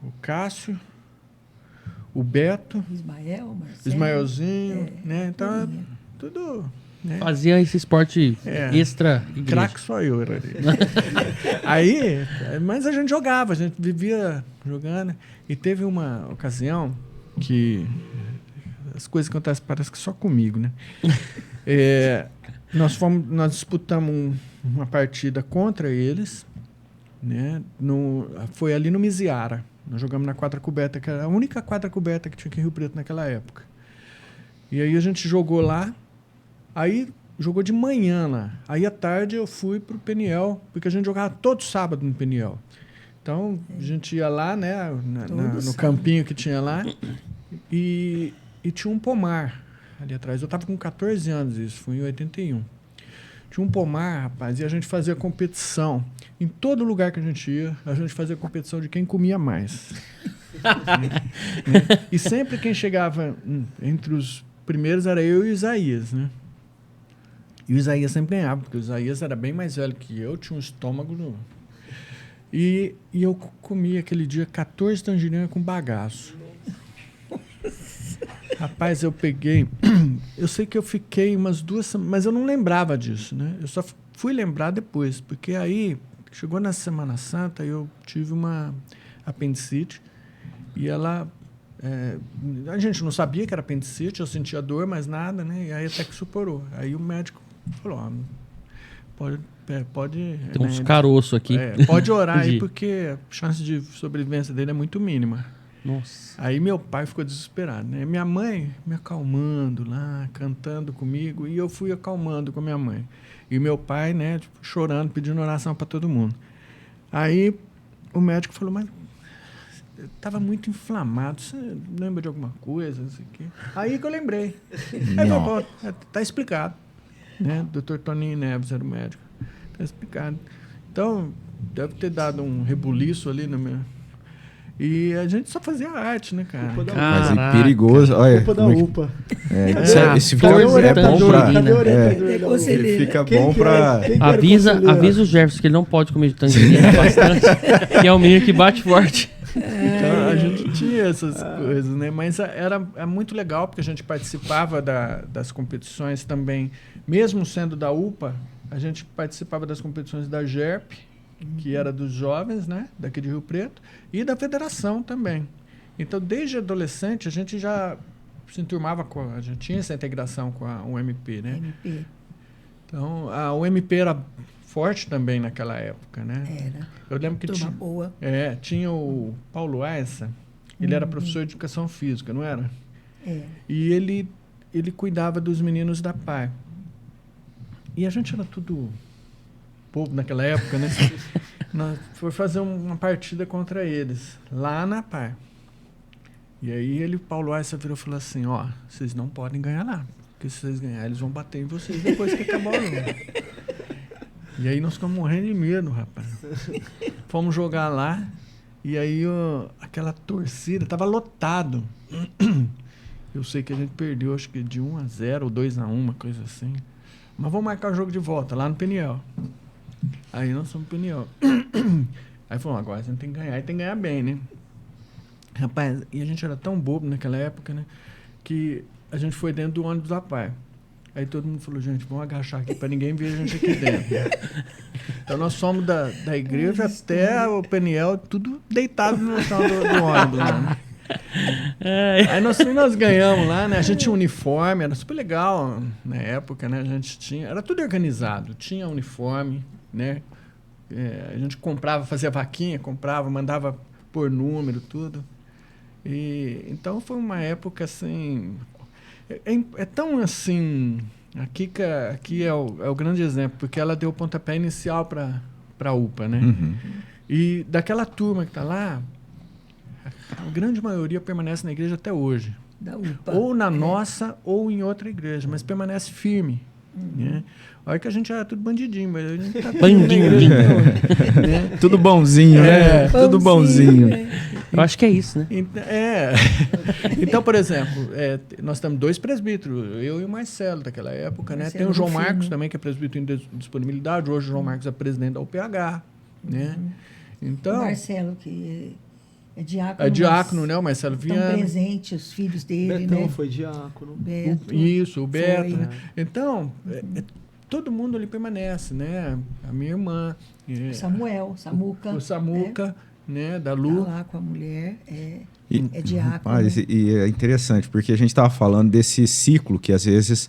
o Cássio, o Beto, Ismael, Marcelo. Ismaelzinho, né? Então, tudo... Né? Fazia esse esporte extra igreja. Craque só eu era ali. Aí, mas a gente jogava, a gente vivia jogando. E teve uma ocasião que as coisas acontecem parece que só comigo, né? Nós disputamos uma partida contra eles, né? Foi ali no Miziara. Nós jogamos na quadra coberta, que era a única quadra coberta que tinha aqui em Rio Preto naquela época. E aí a gente jogou lá. Aí jogou de manhã lá. Aí à tarde eu fui pro Peniel, porque a gente jogava todo sábado no Peniel. Então a gente ia lá, né, no campinho que tinha lá, e tinha um pomar ali atrás. Eu estava com 14 anos, isso foi em 81. Tinha um pomar, rapaz, e a gente fazia competição. Em todo lugar que a gente ia, a gente fazia competição de quem comia mais. Né? E sempre quem chegava entre os primeiros era eu e o Isaías, né? E o Isaías sempre ganhava, porque o Isaías era bem mais velho que eu, tinha um estômago... E eu comi aquele dia 14 tangerinas com bagaço. Rapaz, eu peguei... Eu sei que eu fiquei umas 2 semanas, mas eu não lembrava disso, né? Eu só fui lembrar depois, porque aí, chegou na Semana Santa, eu tive uma apendicite, e ela... a gente não sabia que era apendicite, eu sentia dor, mas nada, né? E aí até que suporou. Aí o médico falou, pode tem uns caroços aqui. Pode orar aí, porque a chance de sobrevivência dele é muito mínima. Nossa. Aí meu pai ficou desesperado, né? Minha mãe me acalmando lá, cantando comigo, e eu fui acalmando com a minha mãe. E meu pai, né, tipo, chorando, pedindo oração para todo mundo. Aí o médico falou, mas eu estava muito inflamado, você lembra de alguma coisa? Não sei o quê. Aí que eu lembrei. Aí eu falei, tá explicado. Né? Dr. Toninho Neves era o médico. Tá explicado. Então, deve ter dado um rebuliço ali no meu... E a gente só fazia arte, né, cara? Mas é perigoso. Olha, Culpa da UPA. Esse fica bom pra... Fica bom pra... Avisa o Jefferson que ele não pode comer de tangerina bastante, que é o menino que bate forte. Então, a gente tinha essas coisas, né? Mas era muito legal, porque a gente participava das competições também. Mesmo sendo da UPA, a gente participava das competições da GERP, que era dos jovens, né? Daqui de Rio Preto, e da federação também. Então, desde adolescente, a gente já se enturmava a gente tinha essa integração com a UMP, né? MP. Então, a UMP era forte também naquela época, né? Era. Eu lembro que Turma boa. tinha o Paulo Aessa, ele era professor de educação física, não era? E ele cuidava dos meninos da PAR. E a gente era tudo povo naquela época, né? Nós fomos fazer uma partida contra eles, lá na PAR. E aí o Paulo Aessa virou e falou assim, vocês não podem ganhar lá, porque se vocês ganharem, eles vão bater em vocês depois que acabar o jogo. E aí nós ficamos morrendo de medo, rapaz. Fomos jogar lá, e aí aquela torcida, tava lotado. Eu sei que a gente perdeu, acho que de 1-0 ou 2-1, uma coisa assim. Mas vamos marcar o jogo de volta, lá no Peniel. Aí nós somos pneu. Aí falou, agora a gente tem que ganhar e tem que ganhar bem, né? Rapaz, e a gente era tão bobo naquela época, né? Que a gente foi dentro do ônibus da pai. Aí todo mundo falou, gente, vamos agachar aqui pra ninguém ver a gente aqui dentro. Então nós fomos da igreja até o Peniel, tudo deitado no chão do ônibus, né? Aí nós ganhamos lá, né? A gente tinha uniforme, era super legal na época, né? A gente tinha, era tudo organizado, tinha uniforme, né? A gente comprava, fazia vaquinha, comprava, mandava por número, tudo. E então foi uma época assim, é tão assim, a Kika aqui é o grande exemplo, porque ela deu o pontapé inicial para a UPA, né? Uhum. E daquela turma que está lá, a grande maioria permanece na igreja até hoje. Da UPA. Ou na nossa, ou em outra igreja, mas permanece firme. Né? Olha que a gente era tudo bandidinho, mas a gente tá Bandinho. né? Tudo bonzinho, né? Tudo bonzinho. Eu acho que é isso, né? Então, por exemplo, nós temos 2 presbíteros, eu e o Marcelo daquela época, né? Tem o João Marcos também, que é presbítero em disponibilidade. Hoje o João Marcos é presidente da UPH, né? Então, O Marcelo, que é diácono. é diácono, né? O Marcelo Estão Viana. presentes os filhos dele, Betão né? foi diácono. Beto. Isso, o Beto. Foi. Né? Então, todo mundo ali permanece, né? A minha irmã. Samuel, Samuca. O Samuca, né? Da Tá Lu. lá com a mulher, é E, diácono. rapaz, e é interessante, porque a gente estava falando desse ciclo que às vezes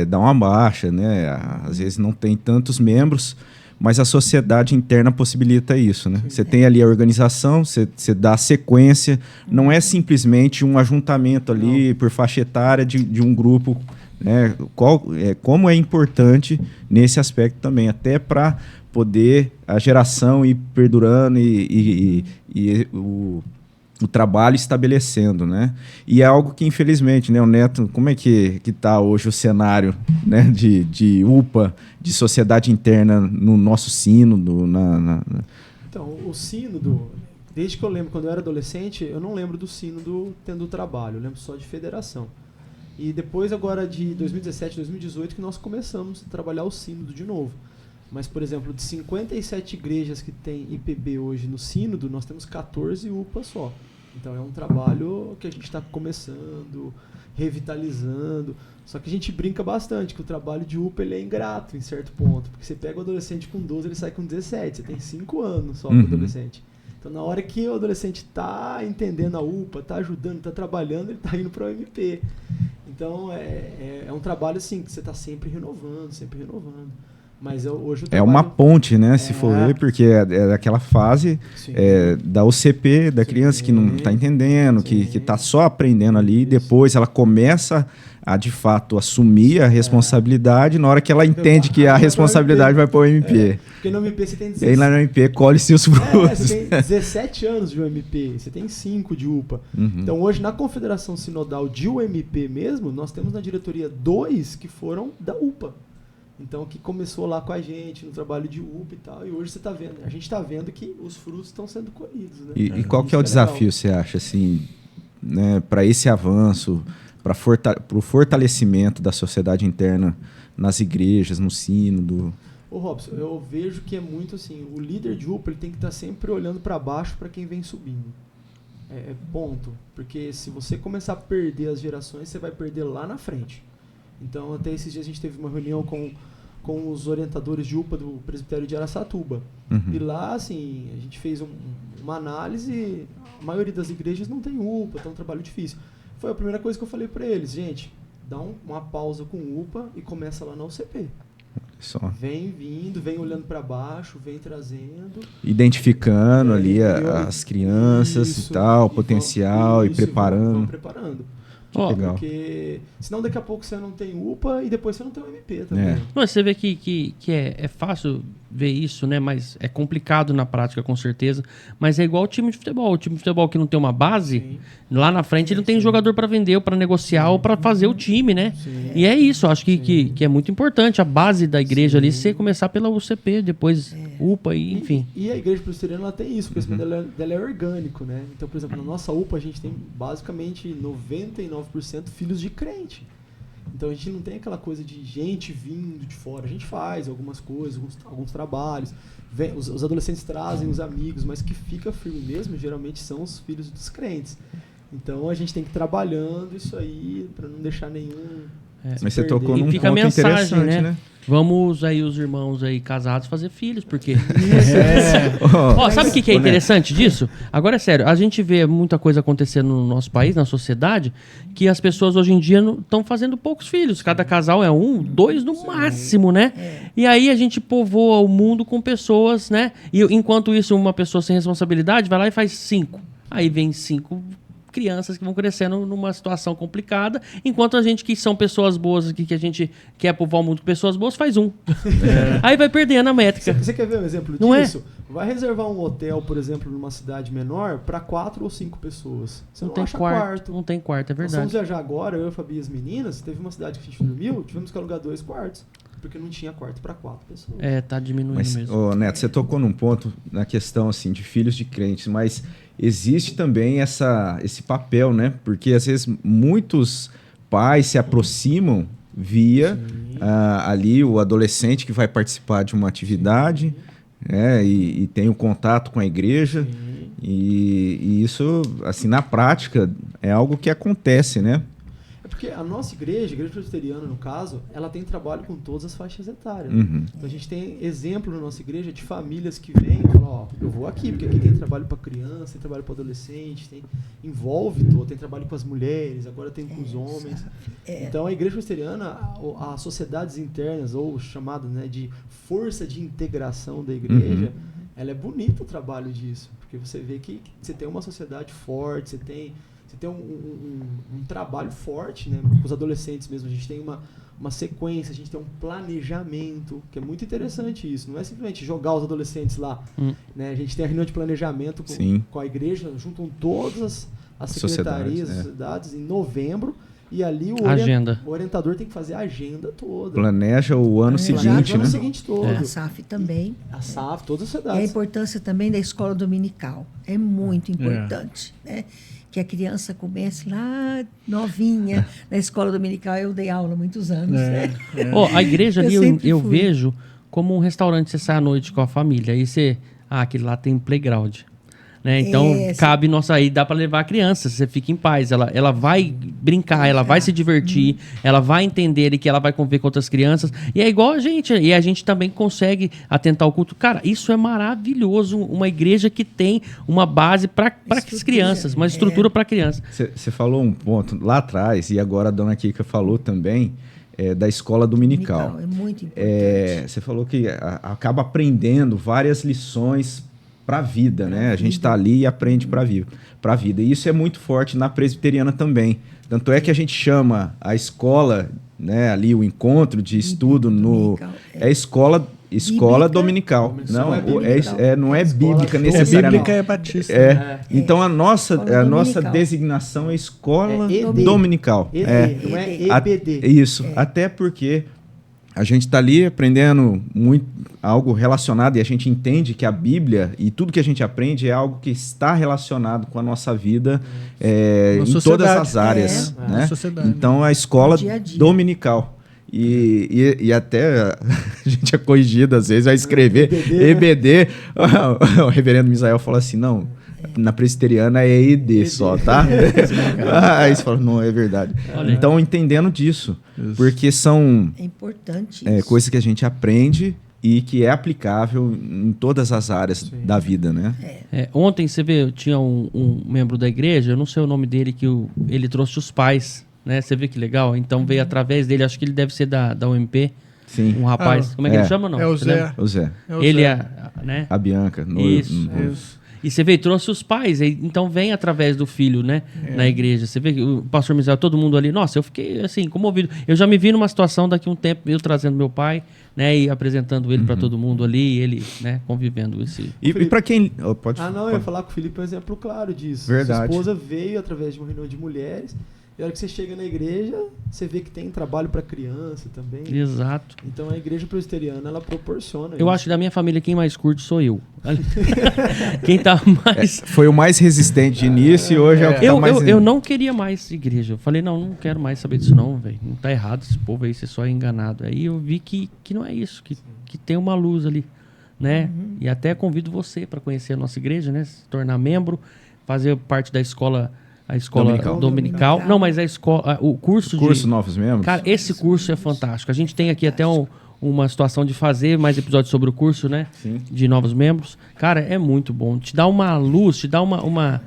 dá uma baixa, né? Às vezes não tem tantos membros, mas a sociedade interna possibilita isso, né? Você tem ali a organização, você dá a sequência, não é simplesmente um ajuntamento ali por faixa etária de um grupo, né? Como é importante nesse aspecto também, até para poder a geração ir perdurando e o trabalho estabelecendo, né? E é algo que, infelizmente, né, o Neto, como é que está hoje o cenário, né, de UPA, de sociedade interna no nosso sínodo? Então, o sínodo, desde que eu lembro, quando eu era adolescente, eu não lembro do sínodo tendo trabalho, eu lembro só de federação. E depois, agora de 2017, 2018, que nós começamos a trabalhar o sínodo de novo. Mas, por exemplo, de 57 igrejas que tem IPB hoje no sínodo, nós temos 14 UPA só. Então é um trabalho que a gente está começando, revitalizando. Só que a gente brinca bastante que o trabalho de UPA ele é ingrato em certo ponto. Porque você pega o adolescente com 12, ele sai com 17. Você tem 5 anos só com o adolescente. Então na hora que o adolescente está entendendo a UPA, está ajudando, está trabalhando, ele está indo para o MP. Então é um trabalho assim que você está sempre renovando, sempre renovando. Mas hoje o trabalho... É uma ponte, né? Se for ver, porque é daquela fase da OCP, da criança que não está entendendo, que está só aprendendo ali, depois ela começa a, de fato, assumir a responsabilidade, na hora que ela entende que a responsabilidade vai para o MP. Porque no MP você tem 17... E aí lá no MP colhe-se os frutos. Você tem 17 anos de UMP, você tem 5 de UPA. Então hoje na Confederação Sinodal de UMP mesmo, nós temos na diretoria 2 que foram da UPA. Então, que começou lá com a gente, no trabalho de UPA e tal, e hoje você está vendo, a gente está vendo que os frutos estão sendo colhidos. Né? E qual que é o desafio, você acha, assim, né, para esse avanço, para o fortalecimento da sociedade interna nas igrejas, no sínodo? Ô Robson, eu vejo que é muito assim, o líder de UPA ele tem que estar sempre olhando para baixo para quem vem subindo. Ponto. Porque se você começar a perder as gerações, você vai perder lá na frente. Então, até esses dias a gente teve uma reunião com os orientadores de UPA do presbitério de Araçatuba. E lá, assim, a gente fez uma análise, a maioria das igrejas não tem UPA, tá um trabalho difícil. Foi a primeira coisa que eu falei para eles, gente, dá uma pausa com UPA e começa lá na UCP. Só. Vem vindo, vem olhando para baixo, vem trazendo. Identificando ali as crianças e tal, o potencial, e preparando. Vamos preparando. Legal. Porque senão daqui a pouco você não tem UPA e depois você não tem o MP também. Mas você vê que é fácil ver isso, né? Mas é complicado na prática, com certeza. Mas é igual o time de futebol. O time de futebol que não tem uma base, lá na frente ele não tem jogador para vender, ou para negociar, ou para fazer o time, né? E é isso, eu acho que é muito importante. A base da igreja ali, você começar pela UCP, depois UPA e enfim. E a igreja presbiteriana ela tem isso, o crescimento dela é orgânico, né? Então, por exemplo, na nossa UPA a gente tem basicamente 99% filhos de crente. Então a gente não tem aquela coisa de gente vindo de fora. A gente faz algumas coisas, alguns trabalhos. Os adolescentes trazem os amigos, mas que fica firme mesmo, geralmente são os filhos dos crentes. Então a gente tem que ir trabalhando isso aí para não deixar nenhum... Mas você tocou num fica a ponto mensagem, interessante, né? Vamos aí os irmãos aí casados fazer filhos, porque... Ó, sabe o que é interessante disso? Agora é sério, a gente vê muita coisa acontecendo no nosso país, na sociedade, que as pessoas hoje em dia estão fazendo poucos filhos. Cada casal é 1, 2 no máximo, né? E aí a gente povoa o mundo com pessoas, né? E enquanto isso, uma pessoa sem responsabilidade vai lá e faz 5. Aí vem 5 crianças que vão crescendo numa situação complicada, enquanto a gente que são pessoas boas, que a gente quer povoar o mundo com pessoas boas, faz 1. Aí vai perdendo a métrica. Você quer ver um exemplo Não disso? Vai reservar um hotel, por exemplo, numa cidade menor, para 4 ou 5 pessoas. Você não tem acha quarto. Não tem quarto, é Nós fomos verdade. viajar agora, eu, a Fabi e as meninas, teve uma cidade que a gente dormiu, tivemos que alugar 2 quartos, porque não tinha quarto para 4 pessoas. Tá diminuindo Mas, mesmo. Neto, você tocou num ponto na questão assim, de filhos de crentes, mas existe também esse papel, né? Porque às vezes muitos pais se aproximam via ali o adolescente que vai participar de uma atividade, né? E tem o contato com a igreja. E isso, assim, na prática, é algo que acontece, né? É porque a nossa igreja, a igreja presbiteriana no caso, ela tem trabalho com todas as faixas etárias. Uhum. Então a gente tem exemplo na nossa igreja de famílias que vêm e falam, ó, eu vou aqui, porque aqui tem trabalho para criança, tem trabalho para adolescente, envolve todo, tem trabalho com as mulheres, agora tem com os homens. Então a igreja presbiteriana, as sociedades internas, ou chamada, né, de força de integração da igreja, ela é bonito o trabalho disso, porque você vê que você tem uma sociedade forte, você tem um trabalho forte, né? Com os adolescentes mesmo. A gente tem uma sequência, a gente tem um planejamento, que é muito interessante isso. Não é simplesmente jogar os adolescentes lá. Né? A gente tem a reunião de planejamento com a igreja, juntam todas as secretarias, as sociedades, em novembro. E ali o orientador tem que fazer a agenda toda. Planeja o ano seguinte, né? O ano seguinte todo. A SAF também. A SAF, todas as E a sociedades. importância também da escola dominical. É muito importante, né? Que a criança comece lá novinha na escola dominical. Eu dei aula há muitos anos. Né? A igreja ali eu fui. vejo como um restaurante. Você sai à noite com a família, aí você... aquele lá tem playground. Né? Então, cabe nossa aí, dá para levar a criança, você fica em paz, ela vai brincar, ela vai se divertir, ela vai entender que ela vai conviver com outras crianças, e é igual a gente, e a gente também consegue atentar ao culto. Cara, isso é maravilhoso, uma igreja que tem uma base para as crianças, uma estrutura para criança. Você falou um ponto lá atrás, e agora a dona Kika falou também, da escola dominical. É muito importante. Você falou que acaba aprendendo várias lições para a vida, né? A gente está ali e aprende para a vida. E isso é muito forte na presbiteriana também. Tanto é que a gente chama a escola, né, ali o encontro de estudo é escola dominical. Não é bíblica necessariamente. Bíblica é batista. Então a nossa designação é escola dominical. Não é EBD. Isso. Até porque a gente está ali aprendendo algo relacionado, e a gente entende que a Bíblia e tudo que a gente aprende é algo que está relacionado com a nossa vida em todas as áreas. Né? Então, a escola dia a dia. dominical. E até a gente é corrigido, às vezes, vai escrever EBD. O reverendo Misael falou assim, não... Na presbiteriana é ED só, tá? Aí você fala, não, é verdade. Então, entendendo disso, porque são importante coisas que a gente aprende e que é aplicável em todas as áreas da vida, né? Ontem, você vê, tinha um membro da igreja, eu não sei o nome dele, que ele trouxe os pais, né? Você vê que legal? Então, veio através dele, acho que ele deve ser da UMP. Sim. Um rapaz, como é que ele chama, não? É o Zé. O Zé. Ele né? A Bianca. Isso. E você vê, trouxe os pais, então vem através do filho, né, na igreja. Você vê que o pastor Misael, todo mundo ali, nossa, eu fiquei assim, comovido. Eu já me vi numa situação daqui a um tempo, eu trazendo meu pai, né, e apresentando ele para todo mundo ali, ele, né, convivendo esse... E para quem... eu ia falar com o Felipe é um exemplo claro disso. Verdade. Sua esposa veio através de uma reunião de mulheres, E a hora que você chega na igreja, você vê que tem trabalho para criança também. Exato. Então a igreja presbiteriana, ela proporciona Eu isso. acho que da minha família quem mais curte sou eu. Quem tá mais... Foi o mais resistente de início e hoje é o que tá mais... Eu não queria mais igreja. Eu falei, não quero mais saber disso não, velho. Não tá errado esse povo aí, você só é enganado. Aí eu vi que não é isso, que tem uma luz ali, né? E até convido você para conhecer a nossa igreja, né? Se tornar membro, fazer parte da escola... A escola dominical. Não, mas a escola, o curso Novos Membros? Cara, esse curso é fantástico. A gente tem aqui até uma situação de fazer mais episódios sobre o curso, né? Sim. De novos membros. Cara, é muito bom. Te dá uma luz, te dá uma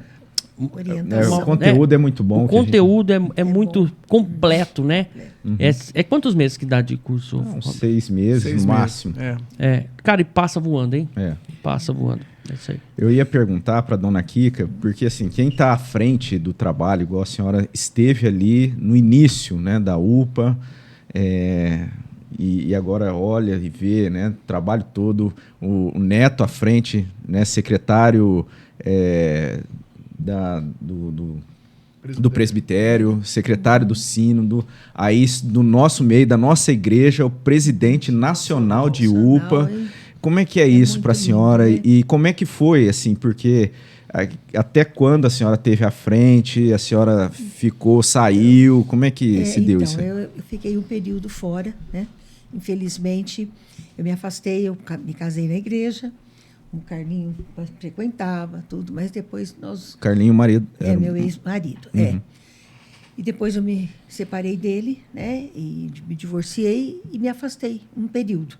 Orientação. O conteúdo é muito bom. O conteúdo é muito completo, né? É quantos meses que dá de curso? Uns 6 meses, no máximo. Cara, e passa voando, hein? É. Passa voando. É isso aí. Eu ia perguntar para dona Kika, porque assim, quem está à frente do trabalho, igual a senhora esteve ali no início, né, da UPA, e agora olha e vê, né, trabalho todo, o Neto à frente, né, secretário do presbitério, secretário do sínodo, aí do nosso meio, da nossa igreja, o presidente nacional de UPA. Como é que é isso para a senhora? Lindo, né? E como é que foi, assim, porque até quando a senhora esteve à frente, a senhora saiu, como é que se deu isso aí? Eu fiquei um período fora, né? Infelizmente, eu me afastei, eu me casei na igreja, o Carlinho frequentava tudo, mas depois nós... Carlinho, marido. Meu ex-marido, E depois eu me separei dele, né? E me divorciei e me afastei um período.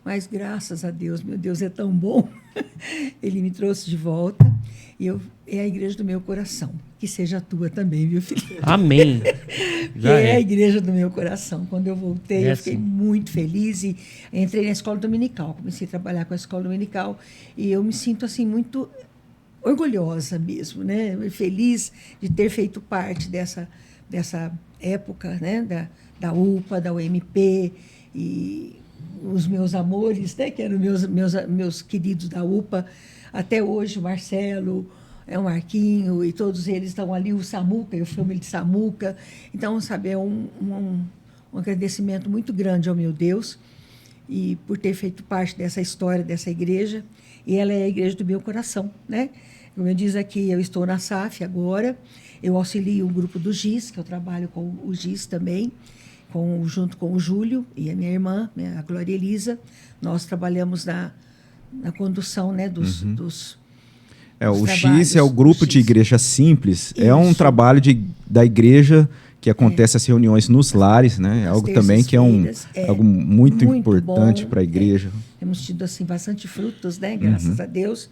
Mas graças a Deus, meu Deus é tão bom, Ele me trouxe de volta e é a igreja do meu coração. Que seja a tua também, viu, filho? Amém. É a igreja do meu coração. Quando eu voltei, eu fiquei muito feliz e entrei na escola dominical. Comecei a trabalhar com a escola dominical e eu me sinto assim muito orgulhosa mesmo, né? Feliz de ter feito parte dessa época, né? Da UPA, da UMP e os meus amores, né, que eram meus queridos da UPA, até hoje, o Marcelo, o Marquinho, e todos eles estão ali, o Samuca, eu chamo ele de Samuca. Então, sabe, é um agradecimento muito grande ao meu Deus e por ter feito parte dessa história, dessa igreja, e ela é a igreja do meu coração, né? Como eu diz aqui, eu estou na SAF agora, eu auxilio o grupo do GIS, que eu trabalho com o GIS também, junto com o Júlio e a minha irmã, a Glória Elisa. Nós trabalhamos na condução, né, dos o X é o grupo de igreja simples. Isso. É um trabalho da igreja que acontece as reuniões nos lares, né? É algo também que é algo muito importante para a igreja. Temos tido assim bastante frutos, né? Graças a Deus.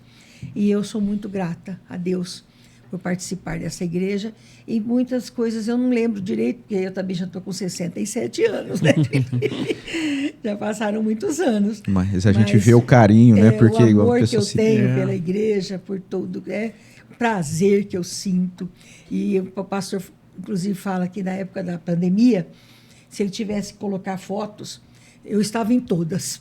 E eu sou muito grata a Deus por participar dessa igreja, e muitas coisas eu não lembro direito, porque eu também já estou com 67 anos, né? Já passaram muitos anos. Mas a gente vê o carinho, né? Porque o igual amor a pessoa que eu tenho pela igreja, por tudo, o prazer que eu sinto. E o pastor, inclusive, fala que na época da pandemia, se ele tivesse que colocar fotos, eu estava em todas.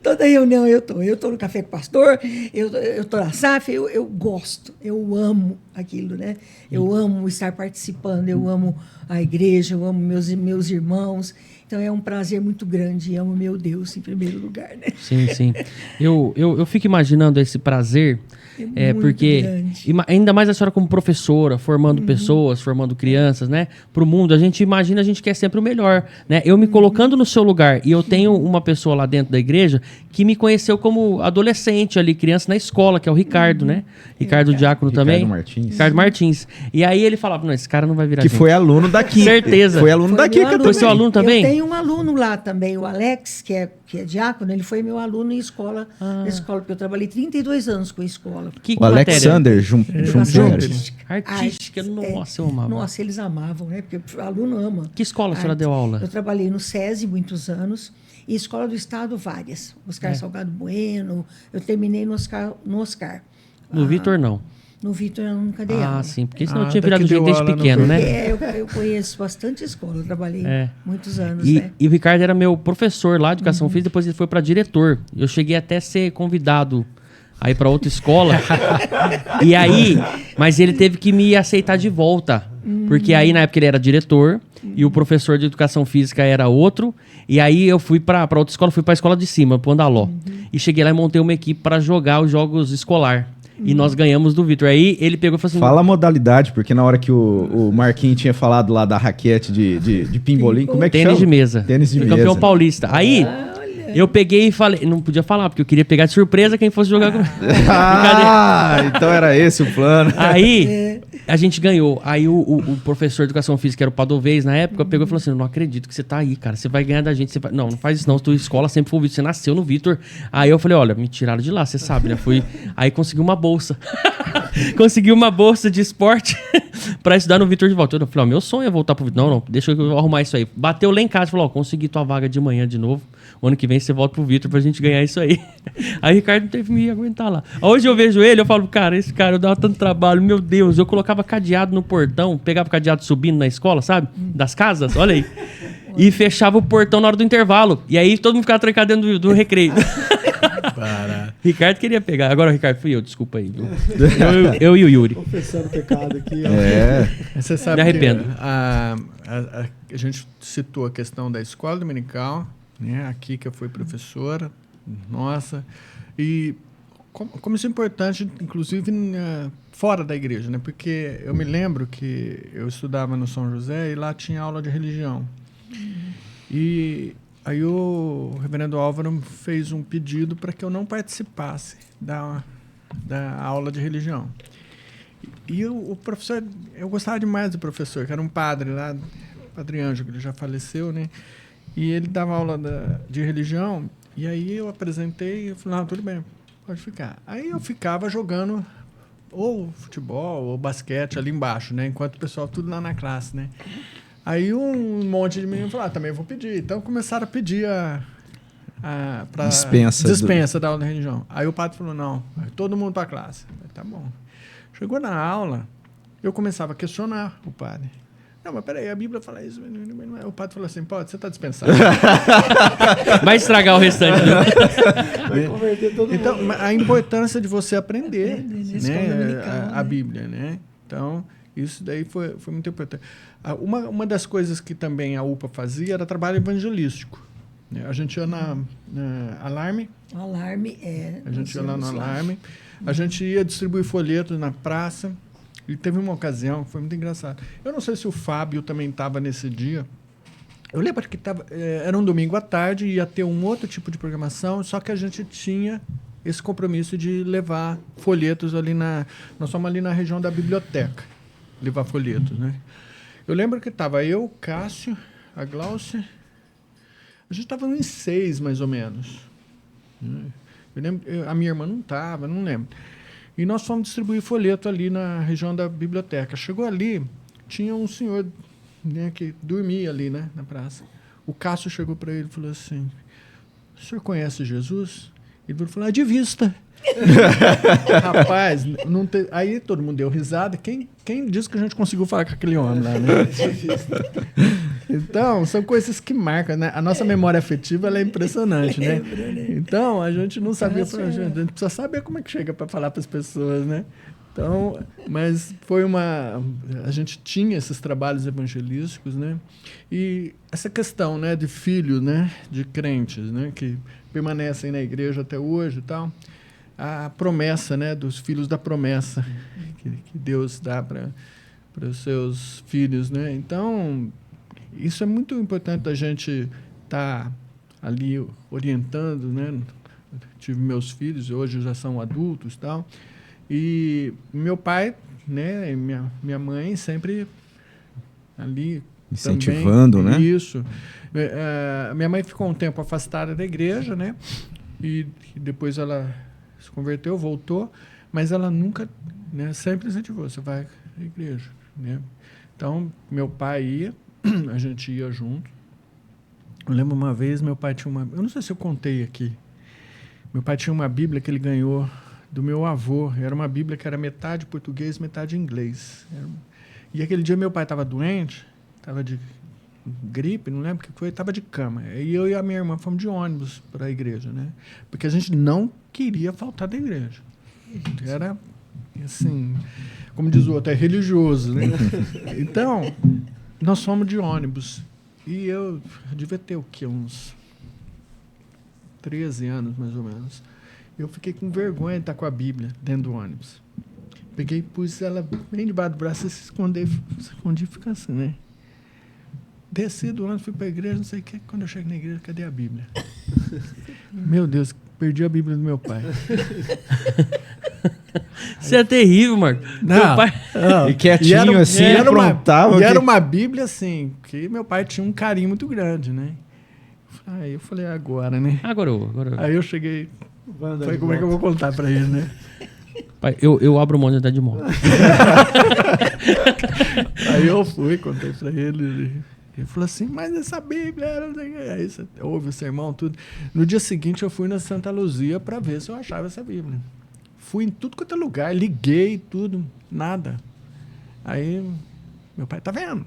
Toda reunião eu estou no Café com o Pastor, eu estou na SAF, eu gosto, eu amo aquilo, né? Eu amo estar participando, eu amo a igreja, eu amo meus irmãos. Então é um prazer muito grande, amo meu Deus em primeiro lugar, né? Sim. Eu fico imaginando esse prazer, porque ainda mais a senhora como professora, formando pessoas, formando crianças, né? Para o mundo, a gente imagina, a gente quer sempre o melhor, né? Eu me colocando no seu lugar, e eu tenho uma pessoa lá dentro da igreja que me conheceu como adolescente ali, criança na escola, que é o Ricardo, né? Ricardo Diácono também. Ricardo Martins. E aí ele falava, não, esse cara não vai virar que foi aluno daqui. Certeza. Foi aluno daqui também. Foi seu aluno também? Eu tenho um aluno lá também, o Alex, que é diácono, ele foi meu aluno em escola, porque eu trabalhei 32 anos com a escola. O Alexander Artística, nossa, eu amava. Nossa, eles amavam, né? Porque o aluno ama. Que escola a senhora deu aula? Eu trabalhei no SESI muitos anos, e escola do Estado várias. Oscar Salgado Bueno, eu terminei no Oscar. No Vitor, não. No Vitor eu nunca dei aula. Sim, porque senão eu tinha virado gente desde pequeno, né? Eu conheço bastante escola, eu trabalhei muitos anos, né? E o Ricardo era meu professor lá de educação física, depois ele foi para diretor. Eu cheguei até a ser convidado a ir para outra escola. E aí, mas ele teve que me aceitar de volta. Porque aí, na época, ele era diretor e o professor de educação física era outro. E aí eu fui pra outra escola, fui pra escola de cima, pro Andaló. E cheguei lá e montei uma equipe pra jogar os jogos escolar. E nós ganhamos do Vitor. Aí ele pegou e falou assim... Fala a modalidade, porque na hora que o Marquinhos tinha falado lá da raquete de pimbolim, como é que Tênis chama? de mesa. Tênis de Fui mesa. campeão paulista. Aí... Eu peguei e falei... Não podia falar, porque eu queria pegar de surpresa quem fosse jogar comigo. Então era esse o plano. Aí, a gente ganhou. Aí o professor de educação física, que era o Padovez, na época, pegou e falou assim, eu não acredito que você tá aí, cara. Você vai ganhar da gente. Você vai... Não faz isso não. Tua escola sempre foi o Vitor. Você nasceu no Vitor. Aí eu falei, olha, me tiraram de lá, você sabe, né? Aí consegui uma bolsa. Consegui uma bolsa de esporte pra estudar no Vitor de volta. Eu falei, meu sonho é voltar pro Vitor. Não, deixa eu arrumar isso aí. Bateu lá em casa e falou, consegui tua vaga de manhã de novo. O ano que vem você volta pro Vitor pra gente ganhar isso aí. Aí o Ricardo não teve que me aguentar lá. Hoje eu vejo ele, eu falo, cara, esse cara, eu dava tanto trabalho, meu Deus. Eu colocava cadeado no portão, pegava cadeado subindo na escola, sabe? Das casas, olha aí. E fechava o portão na hora do intervalo. E aí todo mundo ficava trancado dentro do recreio. Ricardo queria pegar. Agora o Ricardo fui eu, desculpa aí. Viu? Eu e o Yuri. Confessando pecado aqui. Você sabe Me arrependo. que a gente citou a questão da escola dominical, né? A Kika foi professora, nossa, e como isso é importante, inclusive fora da igreja, né? Porque eu me lembro que eu estudava no São José e lá tinha aula de religião. E aí o reverendo Álvaro fez um pedido para que eu não participasse da aula de religião. E o professor, eu gostava demais do professor, que era um padre lá, Padre Ângelo, que ele já faleceu, né? E ele dava aula de religião, e aí eu apresentei e eu falei, não, tudo bem, pode ficar. Aí eu ficava jogando ou futebol ou basquete ali embaixo, né? Enquanto o pessoal tudo lá na classe, né? Aí um monte de meninos falaram, também vou pedir. Então começaram a pedir pra dispensa da aula de religião. Aí o padre falou, não, todo mundo para a classe. Eu falei, tá bom. Chegou na aula, eu começava a questionar o padre. Não, mas peraí, a Bíblia fala isso. O padre falou assim, pode, você está dispensado. Vai estragar o restante. Vai converter todo Então, mundo. a importância de você aprender, escola né, dominical, a Bíblia, né? Então, isso daí foi muito importante. Uma das coisas que também a UPA fazia era trabalho evangelístico. Né? A gente ia na Alarme. Alarme A gente ia lá no Alarme. A gente ia distribuir folhetos na praça. E teve uma ocasião que foi muito engraçado. Eu não sei se o Fábio também estava nesse dia. Eu lembro que era um domingo à tarde, ia ter um outro tipo de programação, só que a gente tinha esse compromisso de levar folhetos ali nós fomos ali na região da biblioteca, levar folhetos, né? Eu lembro que estava eu, o Cássio, a Gláucia, a gente estava em 6, mais ou menos. Eu lembro, a minha irmã não estava, não lembro. E nós fomos distribuir folheto ali na região da biblioteca. Chegou ali, tinha um senhor, né, que dormia ali, né, na praça. O Cássio chegou para ele e falou assim, o senhor conhece Jesus? Ele falou, de vista. Rapaz, aí todo mundo deu risada. Quem disse que a gente conseguiu falar com aquele homem lá, né? Então, são coisas que marcam, né? A nossa memória afetiva ela é impressionante, né? Então, a gente não sabia, a gente precisa saber como é que chega para falar para as pessoas, né? Então, mas foi a gente tinha esses trabalhos evangelísticos, né? E essa questão, né, de filhos, né, de crentes, né, que permanecem na igreja até hoje e tal. A promessa, né, dos filhos da promessa que Deus dá para os seus filhos, né? Então, isso é muito importante da gente estar ali orientando, né? Eu tive meus filhos, hoje já são adultos e tal. E meu pai, né, e minha mãe sempre ali incentivando, também, né? Isso. Minha mãe ficou um tempo afastada da igreja, né? E depois ela se converteu, voltou, mas ela nunca, né, sempre incentivou, você vai à igreja, né? Então, meu pai ia, a gente ia junto. Eu lembro uma vez, meu pai tinha eu não sei se eu contei aqui, meu pai tinha uma Bíblia que ele ganhou do meu avô, era uma Bíblia que era metade português, metade inglês. E aquele dia meu pai estava doente, estava de gripe, não lembro o que foi, estava de cama. E eu e a minha irmã fomos de ônibus para a igreja, né? Porque a gente não queria faltar da igreja. Era, assim, como diz o outro, é religioso, né? Então, nós fomos de ônibus. E eu devia ter o quê? Uns 13 anos, mais ou menos. Eu fiquei com vergonha de estar com a Bíblia dentro do ônibus. Peguei e pus ela bem debaixo do braço e escondi e fica assim, né? Desci do ônibus, fui para a igreja, não sei o que. Quando eu chego na igreja, cadê a Bíblia? Meu Deus, perdi a Bíblia do meu pai. Isso é terrível, Marco. Meu pai... E quietinho assim, aprontava. E era uma Bíblia assim, que meu pai tinha um carinho muito grande, né? Aí eu falei, agora, né? Agora. Aí eu cheguei, Vai andar falei, de como é que eu moto. vou contar pra ele, né? Pai, eu abro mão de andar de moto. Aí eu fui, contei pra ele. Ele falou assim, mas essa Bíblia era... Aí você ouve o sermão, tudo. No dia seguinte eu fui na Santa Luzia pra ver se eu achava essa Bíblia. Fui em tudo quanto é lugar, liguei, tudo, nada. Aí meu pai, tá vendo?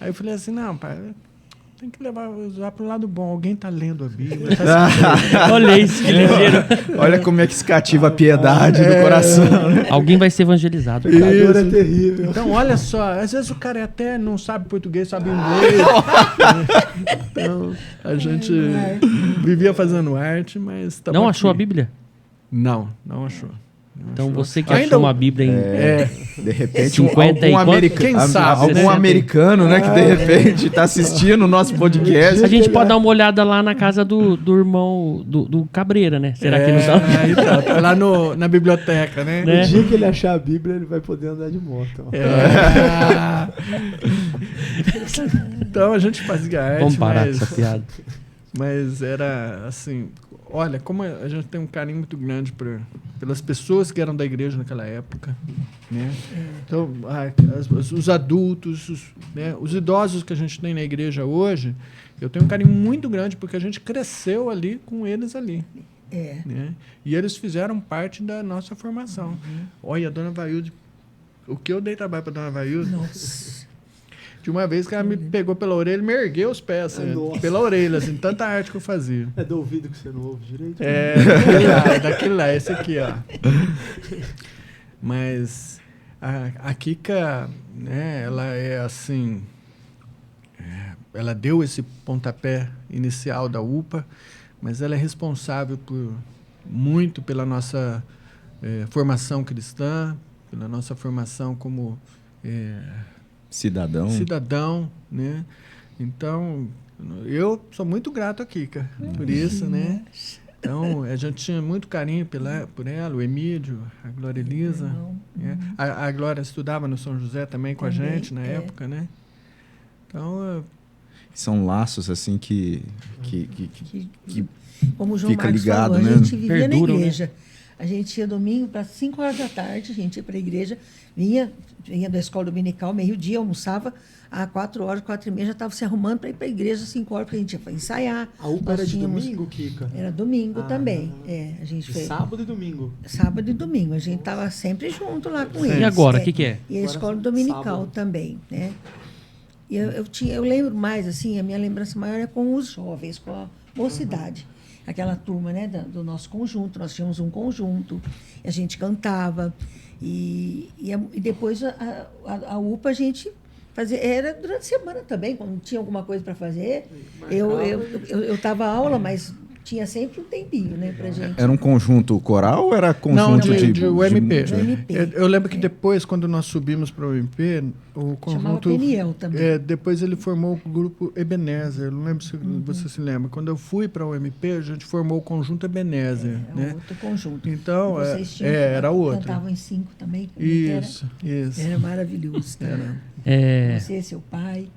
Aí eu falei assim, não, pai, tem que usar pro lado bom. Alguém tá lendo a Bíblia. Olha isso, que ligeiro. Olha como é que se cativa a piedade do coração. Né? Alguém vai ser evangelizado. Pecador é terrível. Então, olha só, às vezes o cara até não sabe português, sabe inglês. Então, a gente vivia fazendo arte, mas... Não achou a Bíblia? Não achou. Então você que Ainda achou uma Bíblia em... De repente, 50 e algum, quanto? Quem sabe, algum né? americano, né, que de repente está assistindo o nosso podcast. A gente pode dar uma olhada lá na casa do irmão do Cabreira, né? Será que não tá? Aí tá lá na biblioteca, né? Né? No dia que ele achar a Bíblia, ele vai poder andar de moto. Ó. Então a gente fazia arte, Vamos parar com essa piada. mas era assim, olha, como a gente tem um carinho muito grande pelas pessoas que eram da igreja naquela época, né? Então, os adultos, né? Os idosos que a gente tem na igreja hoje, eu tenho um carinho muito grande porque a gente cresceu ali com eles ali. Né? E eles fizeram parte da nossa formação. Olha, a dona Vailde, o que eu dei trabalho para a dona Vailde? Nossa. De uma vez que ela me pegou pela orelha, me ergueu os pés, assim, Nossa. pela orelha, assim, tanta arte que eu fazia. É do ouvido que você não ouve direito? Daquele lá, esse aqui, ó. Mas a Kika, né, ela é assim, ela deu esse pontapé inicial da UPA, mas ela é responsável muito pela nossa formação cristã, pela nossa formação como cidadão, né? Então, eu sou muito grato a Kika por isso, né? Então, a gente tinha muito carinho por ela, o Emílio, a Glória Elisa. Né? A Glória estudava no São José também com a gente na época, né? Então, são laços assim que Como o João fica Marcos ligado, falou, né? a gente vivia Perduram, na igreja. A gente ia domingo para 5 horas da tarde, a gente ia para a igreja, vinha da escola dominical, meio-dia, almoçava, às 4 horas, 4h30, já estava se arrumando para ir para a igreja às 5 horas, porque a gente ia para ensaiar. A UPA era de domingo, Kika? Era domingo também. A gente fez Sábado e domingo. sábado e domingo. A gente estava sempre junto lá com eles. E agora, o que é? E a Agora, escola dominical sábado. também, né? E eu lembro mais, assim, a minha lembrança maior é com os jovens, com a mocidade. Aquela turma, né, do nosso conjunto, nós tínhamos um conjunto, a gente cantava, e depois a UPA a gente fazia, era durante a semana também, quando tinha alguma coisa para fazer, eu tava aula, mas tinha sempre um tempinho, né, pra gente. Era um conjunto coral ou era não, conjunto de UMP. de UMP. Eu lembro que depois, quando nós subimos para o UMP, o Chamava conjunto... Peniel também. Depois ele formou o grupo Ebenezer. Eu não lembro se você se lembra. Quando eu fui para o UMP, a gente formou o conjunto Ebenezer. Era né? outro conjunto. Então, E vocês tinham, era outro. Cantavam em 5 também. Isso. Era maravilhoso. Era. Você, seu pai.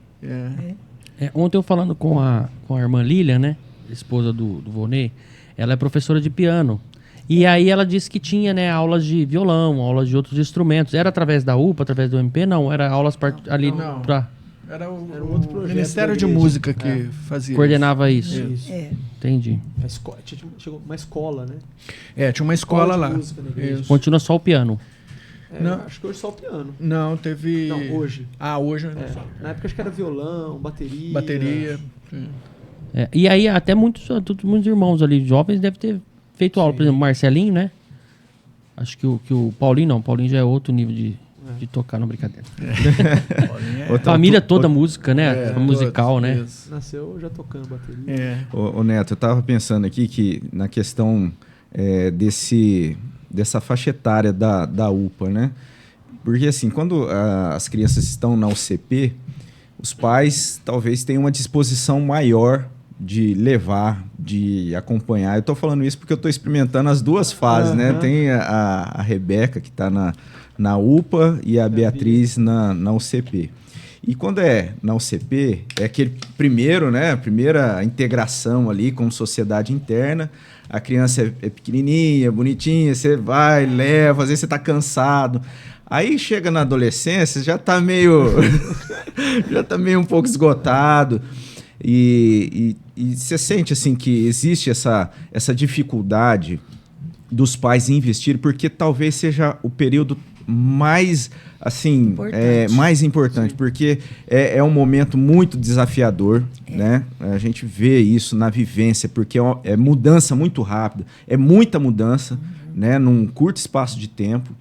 Ontem eu falando com a irmã Lília, né? Esposa do Vonei, ela é professora de piano. E aí ela disse que tinha, né, aulas de violão, aulas de outros instrumentos. Era através da UPA, através do MP? Não, era aulas ali Não. para... Era Era um outro projeto Ministério da de igreja. Música que fazia Coordenava isso. Isso. Entendi. Tinha uma escola, né? tinha uma escola de lá. música na igreja. Isso. Continua só o piano. Não. Acho que hoje só o piano. Não, teve... Não, hoje. Hoje Na época acho que era violão, bateria. bateria. E aí até muitos irmãos ali, jovens, devem ter feito aula. Por exemplo, o Marcelinho, né? Acho que o Paulinho não. O Paulinho já é outro nível de tocar no brincadeira. Outra- Família toda música, né? É, musical, todos, né? isso. Nasceu já tocando bateria. É. Ô, Neto, eu tava pensando aqui que na questão dessa faixa etária da UPA, né? Porque assim, quando as crianças estão na UCP, os pais talvez tenham uma disposição maior de levar, de acompanhar. Eu tô falando isso porque eu tô experimentando as duas fases, né? Tem a Rebeca, que tá na UPA, e a Beatriz na UCP. E quando é na UCP, é aquele primeiro, né? A primeira integração ali com sociedade interna. A criança é pequenininha, bonitinha, você vai, leva, às vezes você tá cansado. Aí chega na adolescência, já tá meio um pouco esgotado. E você sente assim que existe essa dificuldade dos pais em investir, porque talvez seja o período mais assim mais importante, porque é um momento muito desafiador, né? A gente vê isso na vivência, porque é mudança muito rápida, é muita mudança, né? Num curto espaço de tempo.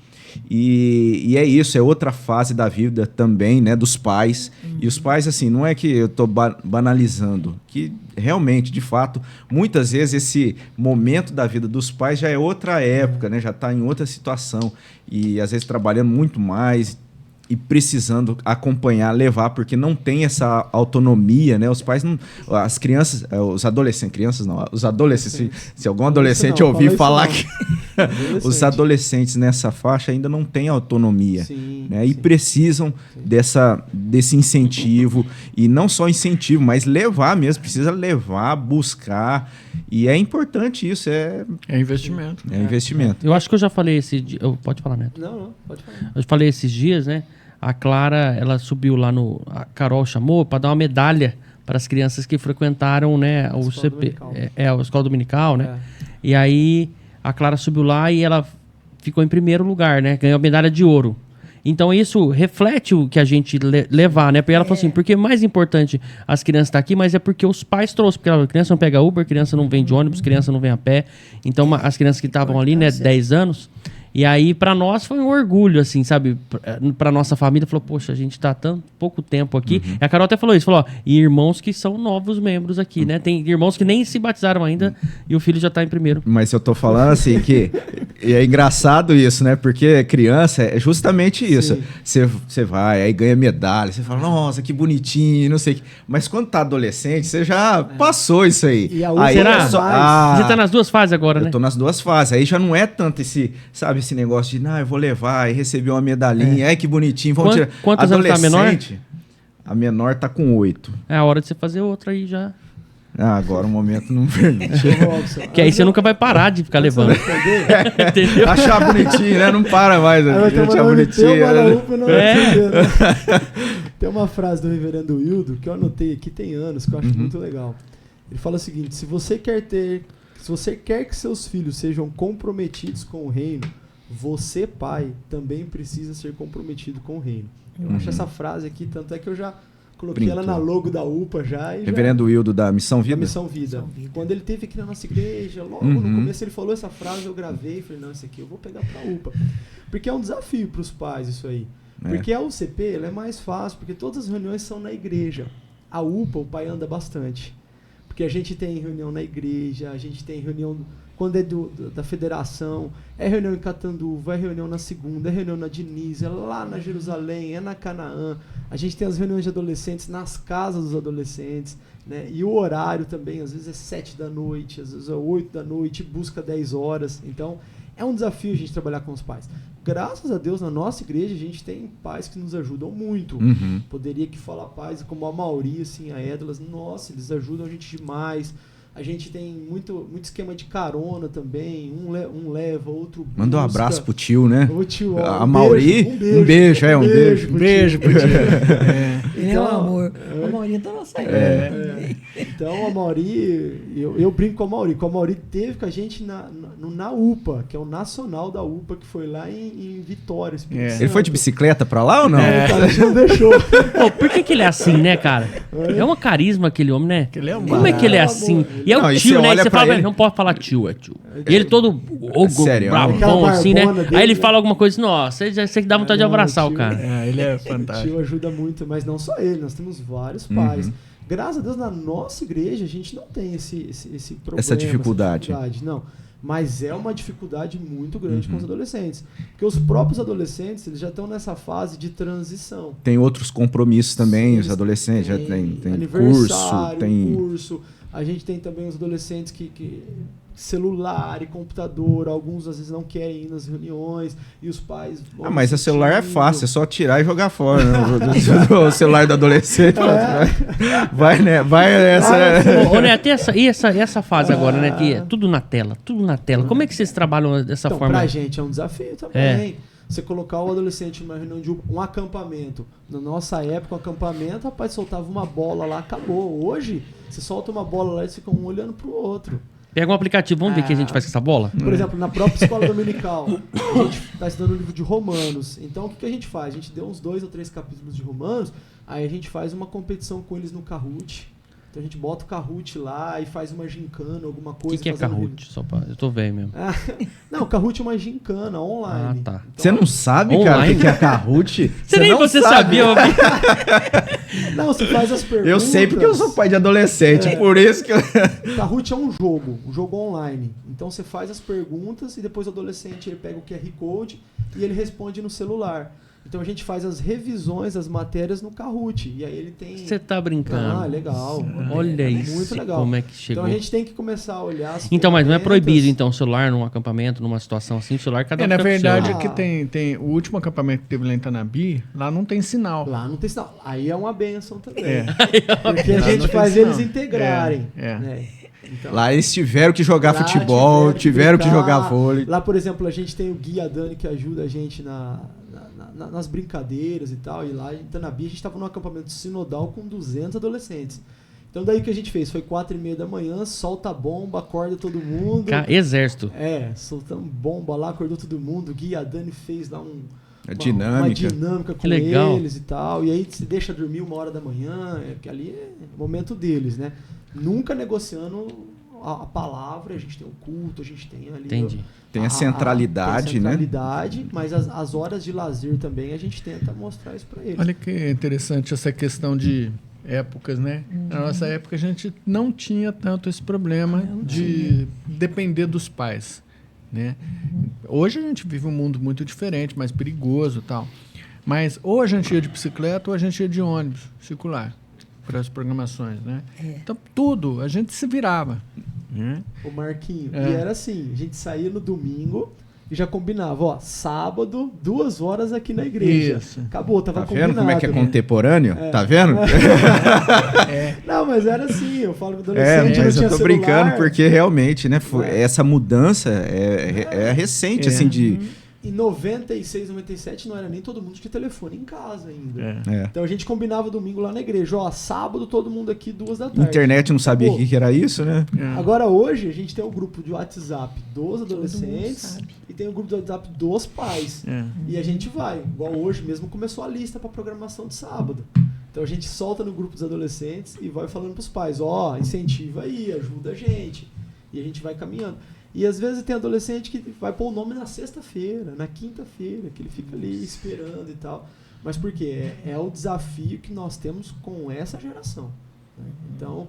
E é isso, é outra fase da vida também, né, dos pais. E os pais, assim, não é que eu estou banalizando, que realmente, de fato, muitas vezes esse momento da vida dos pais já é outra época, né, já está em outra situação. E às vezes trabalhando muito mais e precisando acompanhar, levar, porque não tem essa autonomia, né? Os pais não... As crianças... Os adolescentes... Crianças não. Os adolescentes... Se algum adolescente ouvir falar que... Os adolescentes nessa faixa ainda não têm autonomia. Sim, né? E precisam desse incentivo. E não só incentivo, mas levar mesmo. Precisa levar, buscar. E é importante isso. É investimento. É investimento. Eu acho que eu já falei esse dia... Pode falar, Neto. Não, pode falar. Eu falei esses dias, né? A Clara, ela subiu lá no... A Carol chamou para dar uma medalha para as crianças que frequentaram, né, o CP... a escola dominical, né? E aí a Clara subiu lá e ela ficou em primeiro lugar, né? Ganhou a medalha de ouro. Então isso reflete o que a gente levar, né? Porque ela falou assim, porque mais importante as crianças estar aqui, mas é porque os pais trouxeram. Porque a criança não pega Uber, a criança não vem de ônibus, a criança não vem a pé. Então as crianças que estavam ali, né, 10 anos... E aí, pra nós, foi um orgulho, assim, sabe? Pra nossa família, falou, poxa, a gente tá tão pouco tempo aqui. E a Carol até falou isso, falou, ó, e irmãos que são novos membros aqui, né? Tem irmãos que nem se batizaram ainda e o filho já tá em primeiro. Mas eu tô falando assim que é engraçado isso, né? Porque criança é justamente isso. Você vai, aí ganha medalha, você fala, nossa, que bonitinho, não sei o que. Mas quando tá adolescente, você já passou isso aí. E a aí será? Você tá nas duas fases agora, né? Eu tô nas duas fases. Aí já não é tanto esse negócio de, eu vou levar e receber uma medalhinha. Ai, que bonitinho, vamos tirar. Quantos anos tá a menor? A menor tá com 8. É a hora de você fazer outra aí já. Agora o momento não permite. Que aí você nunca vai parar de ficar levando. Entendeu? Achar bonitinho, né? Não para mais. Achar bonitinho. Né? Tem uma frase do reverendo Wildo que eu anotei aqui tem anos, que eu acho muito legal. Ele fala o seguinte, se você quer que seus filhos sejam comprometidos com o reino, você, pai, também precisa ser comprometido com o reino. Eu acho essa frase aqui, tanto é que eu já coloquei ela na logo da UPA já. Reverendo Wildo da Missão Vida? Da Missão Vida. Quando ele esteve aqui na nossa igreja, logo no começo ele falou essa frase, eu gravei e falei, não, isso aqui eu vou pegar pra UPA. Porque é um desafio pros pais isso aí. Porque a UCP ela é mais fácil, porque todas as reuniões são na igreja. A UPA, o pai anda bastante. Porque a gente tem reunião na igreja, a gente tem reunião quando é da federação, é reunião em Catanduva, é reunião na segunda, é reunião na Diniz, é lá na Jerusalém, é na Canaã. A gente tem as reuniões de adolescentes nas casas dos adolescentes, né? E o horário também, às vezes é 7 da noite, às vezes é 8 da noite, busca 10 horas. Então, é um desafio a gente trabalhar com os pais. Graças a Deus, na nossa igreja, a gente tem pais que nos ajudam muito. Poderia aqui falar pais como a Mauri, assim, a Édalas, nossa, eles ajudam a gente demais. A gente tem muito esquema de carona também. Um leva, outro busca. Manda um abraço pro tio, né? O tio, a Mauri, um beijo. Um beijo pro tio. Ele é um amor. A Mauri tá nossa Então, a Mauri, eu brinco com a Mauri. Com a Mauri teve com a gente na UPA, que é o nacional da UPA, que foi lá em Vitória. Espírito Santo. Ele foi de bicicleta pra lá ou não? Não, cara, a gente não deixou. Pô, por que ele é assim, né, cara? É uma carisma aquele homem, né? Ele é um Como é que ele é assim? E é Não, o e tio, você né? E olha você pra fala, ele- não pode falar tio, é tio. E ele todo Sério? bravão, Aquela assim, né? barbona dele, Aí ele né? fala alguma coisa, nossa, você que dá vontade de Não, abraçar o tio. cara. Ele é O fantástico. tio ajuda muito, mas não só ele, nós temos vários pais. Graças a Deus, na nossa igreja, a gente não tem esse problema. Essa dificuldade. Não. Mas é uma dificuldade muito grande com os adolescentes. Porque os próprios adolescentes, eles já estão nessa fase de transição. Tem outros compromissos também, Eles os adolescentes, já tem curso, aniversário, tem... curso. A gente tem também os adolescentes que celular e computador, alguns às vezes não querem ir nas reuniões e os pais vão Ah, mas o celular é insistindo. fácil, é só tirar e jogar fora, né? O celular do adolescente. Vai, né? Vai essa... Ô, Neto, e essa fase agora, né? Que é tudo na tela, tudo na tela. Como é que vocês trabalham dessa Então, forma? pra gente é um desafio também. Você colocar o adolescente numa reunião de um acampamento. Na nossa época, o acampamento, rapaz, soltava uma bola lá, acabou. Hoje, você solta uma bola lá e eles ficam um olhando pro outro. Pega um aplicativo, vamos ver o que a gente faz com essa bola? Por exemplo, na própria escola dominical, a gente está estudando o livro de Romanos. Então, o que a gente faz? A gente deu uns 2 ou 3 capítulos de Romanos, aí a gente faz uma competição com eles no Kahoot. Então, a gente bota o Kahoot lá e faz uma gincana, alguma O coisa. que é fazendo Kahoot? Só pra... Eu tô velho mesmo. Não, o Kahoot é uma gincana online. Ah, tá. Então, Você não sabe, cara, o Online? que é Kahoot? Nem não você sabe. sabia, ô, Bi. Não, você faz as perguntas. Eu sei porque eu sou pai de adolescente, por isso que eu... Kahoot é um jogo online. Então você faz as perguntas e depois o adolescente ele pega o QR Code e ele responde no celular. Então a gente faz as revisões das matérias no Kahoot. E aí ele tem... Você tá brincando. Ah, legal. Olha É isso, muito legal. como é que chegou. Então a gente tem que começar a olhar as Então, mas não é ferramentas. proibido, então, o celular num acampamento, numa situação assim, o celular cada um Na fica com o verdade, seu. é que tem o último acampamento que teve lá em Tanabi, lá não tem sinal. Lá não tem sinal. Aí é uma benção também. É. Porque a Lá gente não tem faz sinal. eles integrarem. É. Né? Então, Lá eles tiveram que jogar lá futebol, tiveram que brincar. jogar vôlei. Lá, por exemplo, a gente tem o Gui e a Dani que ajuda a gente nas brincadeiras e tal. E lá em Tanabi a gente estava num acampamento sinodal com 200 adolescentes. Então daí o que a gente fez? Foi 4h30 da manhã, solta a bomba, acorda todo mundo. Exército. Soltamos bomba lá, acordou todo mundo. O Gui e a Dani fez lá uma dinâmica. dinâmica com legal. eles e tal. E aí se deixa dormir 1h da manhã, que ali é o momento deles, né? Nunca negociando a palavra, a gente tem o culto, a gente tem ali... Entendi. Tem a centralidade, tem a né? centralidade, mas as horas de lazer também, a gente tenta mostrar isso para eles. Olha que interessante essa questão de épocas, né? Na nossa época a gente não tinha tanto esse problema de depender dos pais, né? Hoje a gente vive um mundo muito diferente, mais perigoso e tal. Mas ou a gente ia de bicicleta ou a gente ia de ônibus circular para as programações, né? Então tudo, a gente se virava. O Marquinho. É. E era assim, a gente saía no domingo e já combinava, ó, sábado, 2 horas aqui na igreja. Isso. Acabou, tava Tá combinado. vendo como é que é né? contemporâneo? Tá vendo? Não, mas era assim, eu falo que o É, adolescente não mas tinha eu tô celular. brincando porque realmente, né, essa mudança é recente, assim, de... Em 96, 97 não era nem todo mundo que tinha telefone em casa ainda. É. Então a gente combinava domingo lá na igreja, ó, sábado todo mundo aqui 2 da tarde. Internet não sabia o Acabou. que era isso, né? Agora hoje a gente tem o grupo de WhatsApp dos mundo adolescentes sabe. e tem o grupo de WhatsApp dos pais. E a gente vai, igual hoje mesmo começou a lista para programação de sábado. Então a gente solta no grupo dos adolescentes e vai falando pros pais, ó, incentiva aí, ajuda a gente. E a gente vai caminhando. E às vezes tem adolescente que vai pôr o nome na sexta-feira, na quinta-feira, que ele fica ali esperando e tal. Mas por quê? É o desafio que nós temos com essa geração. Né? Então,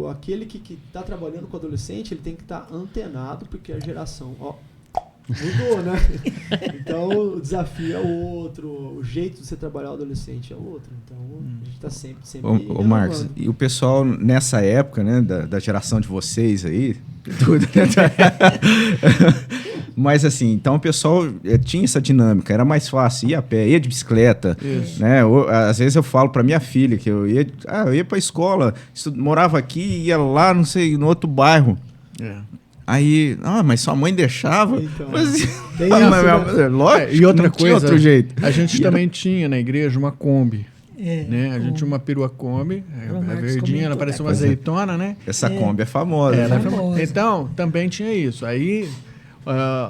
aquele que está trabalhando com adolescente, ele tem que estar antenado, porque a geração mudou, né? Então, o desafio é outro, o jeito de você trabalhar o adolescente é outro. Então, a gente está sempre Ô Marcos, renovando. e o pessoal nessa época, né, da geração de vocês aí, tudo, né? Mas assim, então o pessoal tinha essa dinâmica, era mais fácil, ia a pé, ia de bicicleta, né? Às vezes eu falo para minha filha que eu ia para a escola, morava aqui, ia lá, não sei, no outro bairro. Aí, mas sua mãe deixava. Então, Mas, tem isso, né? lógico, E outra não tinha coisa, outro jeito. a gente também tinha na igreja uma Kombi. né? A gente tinha uma perua Kombi, O a Marcos verdinha, comentou ela parecia da uma coisa. azeitona, né? Essa Kombi é famosa. Ela é né? famosa. Então, também tinha isso. Aí,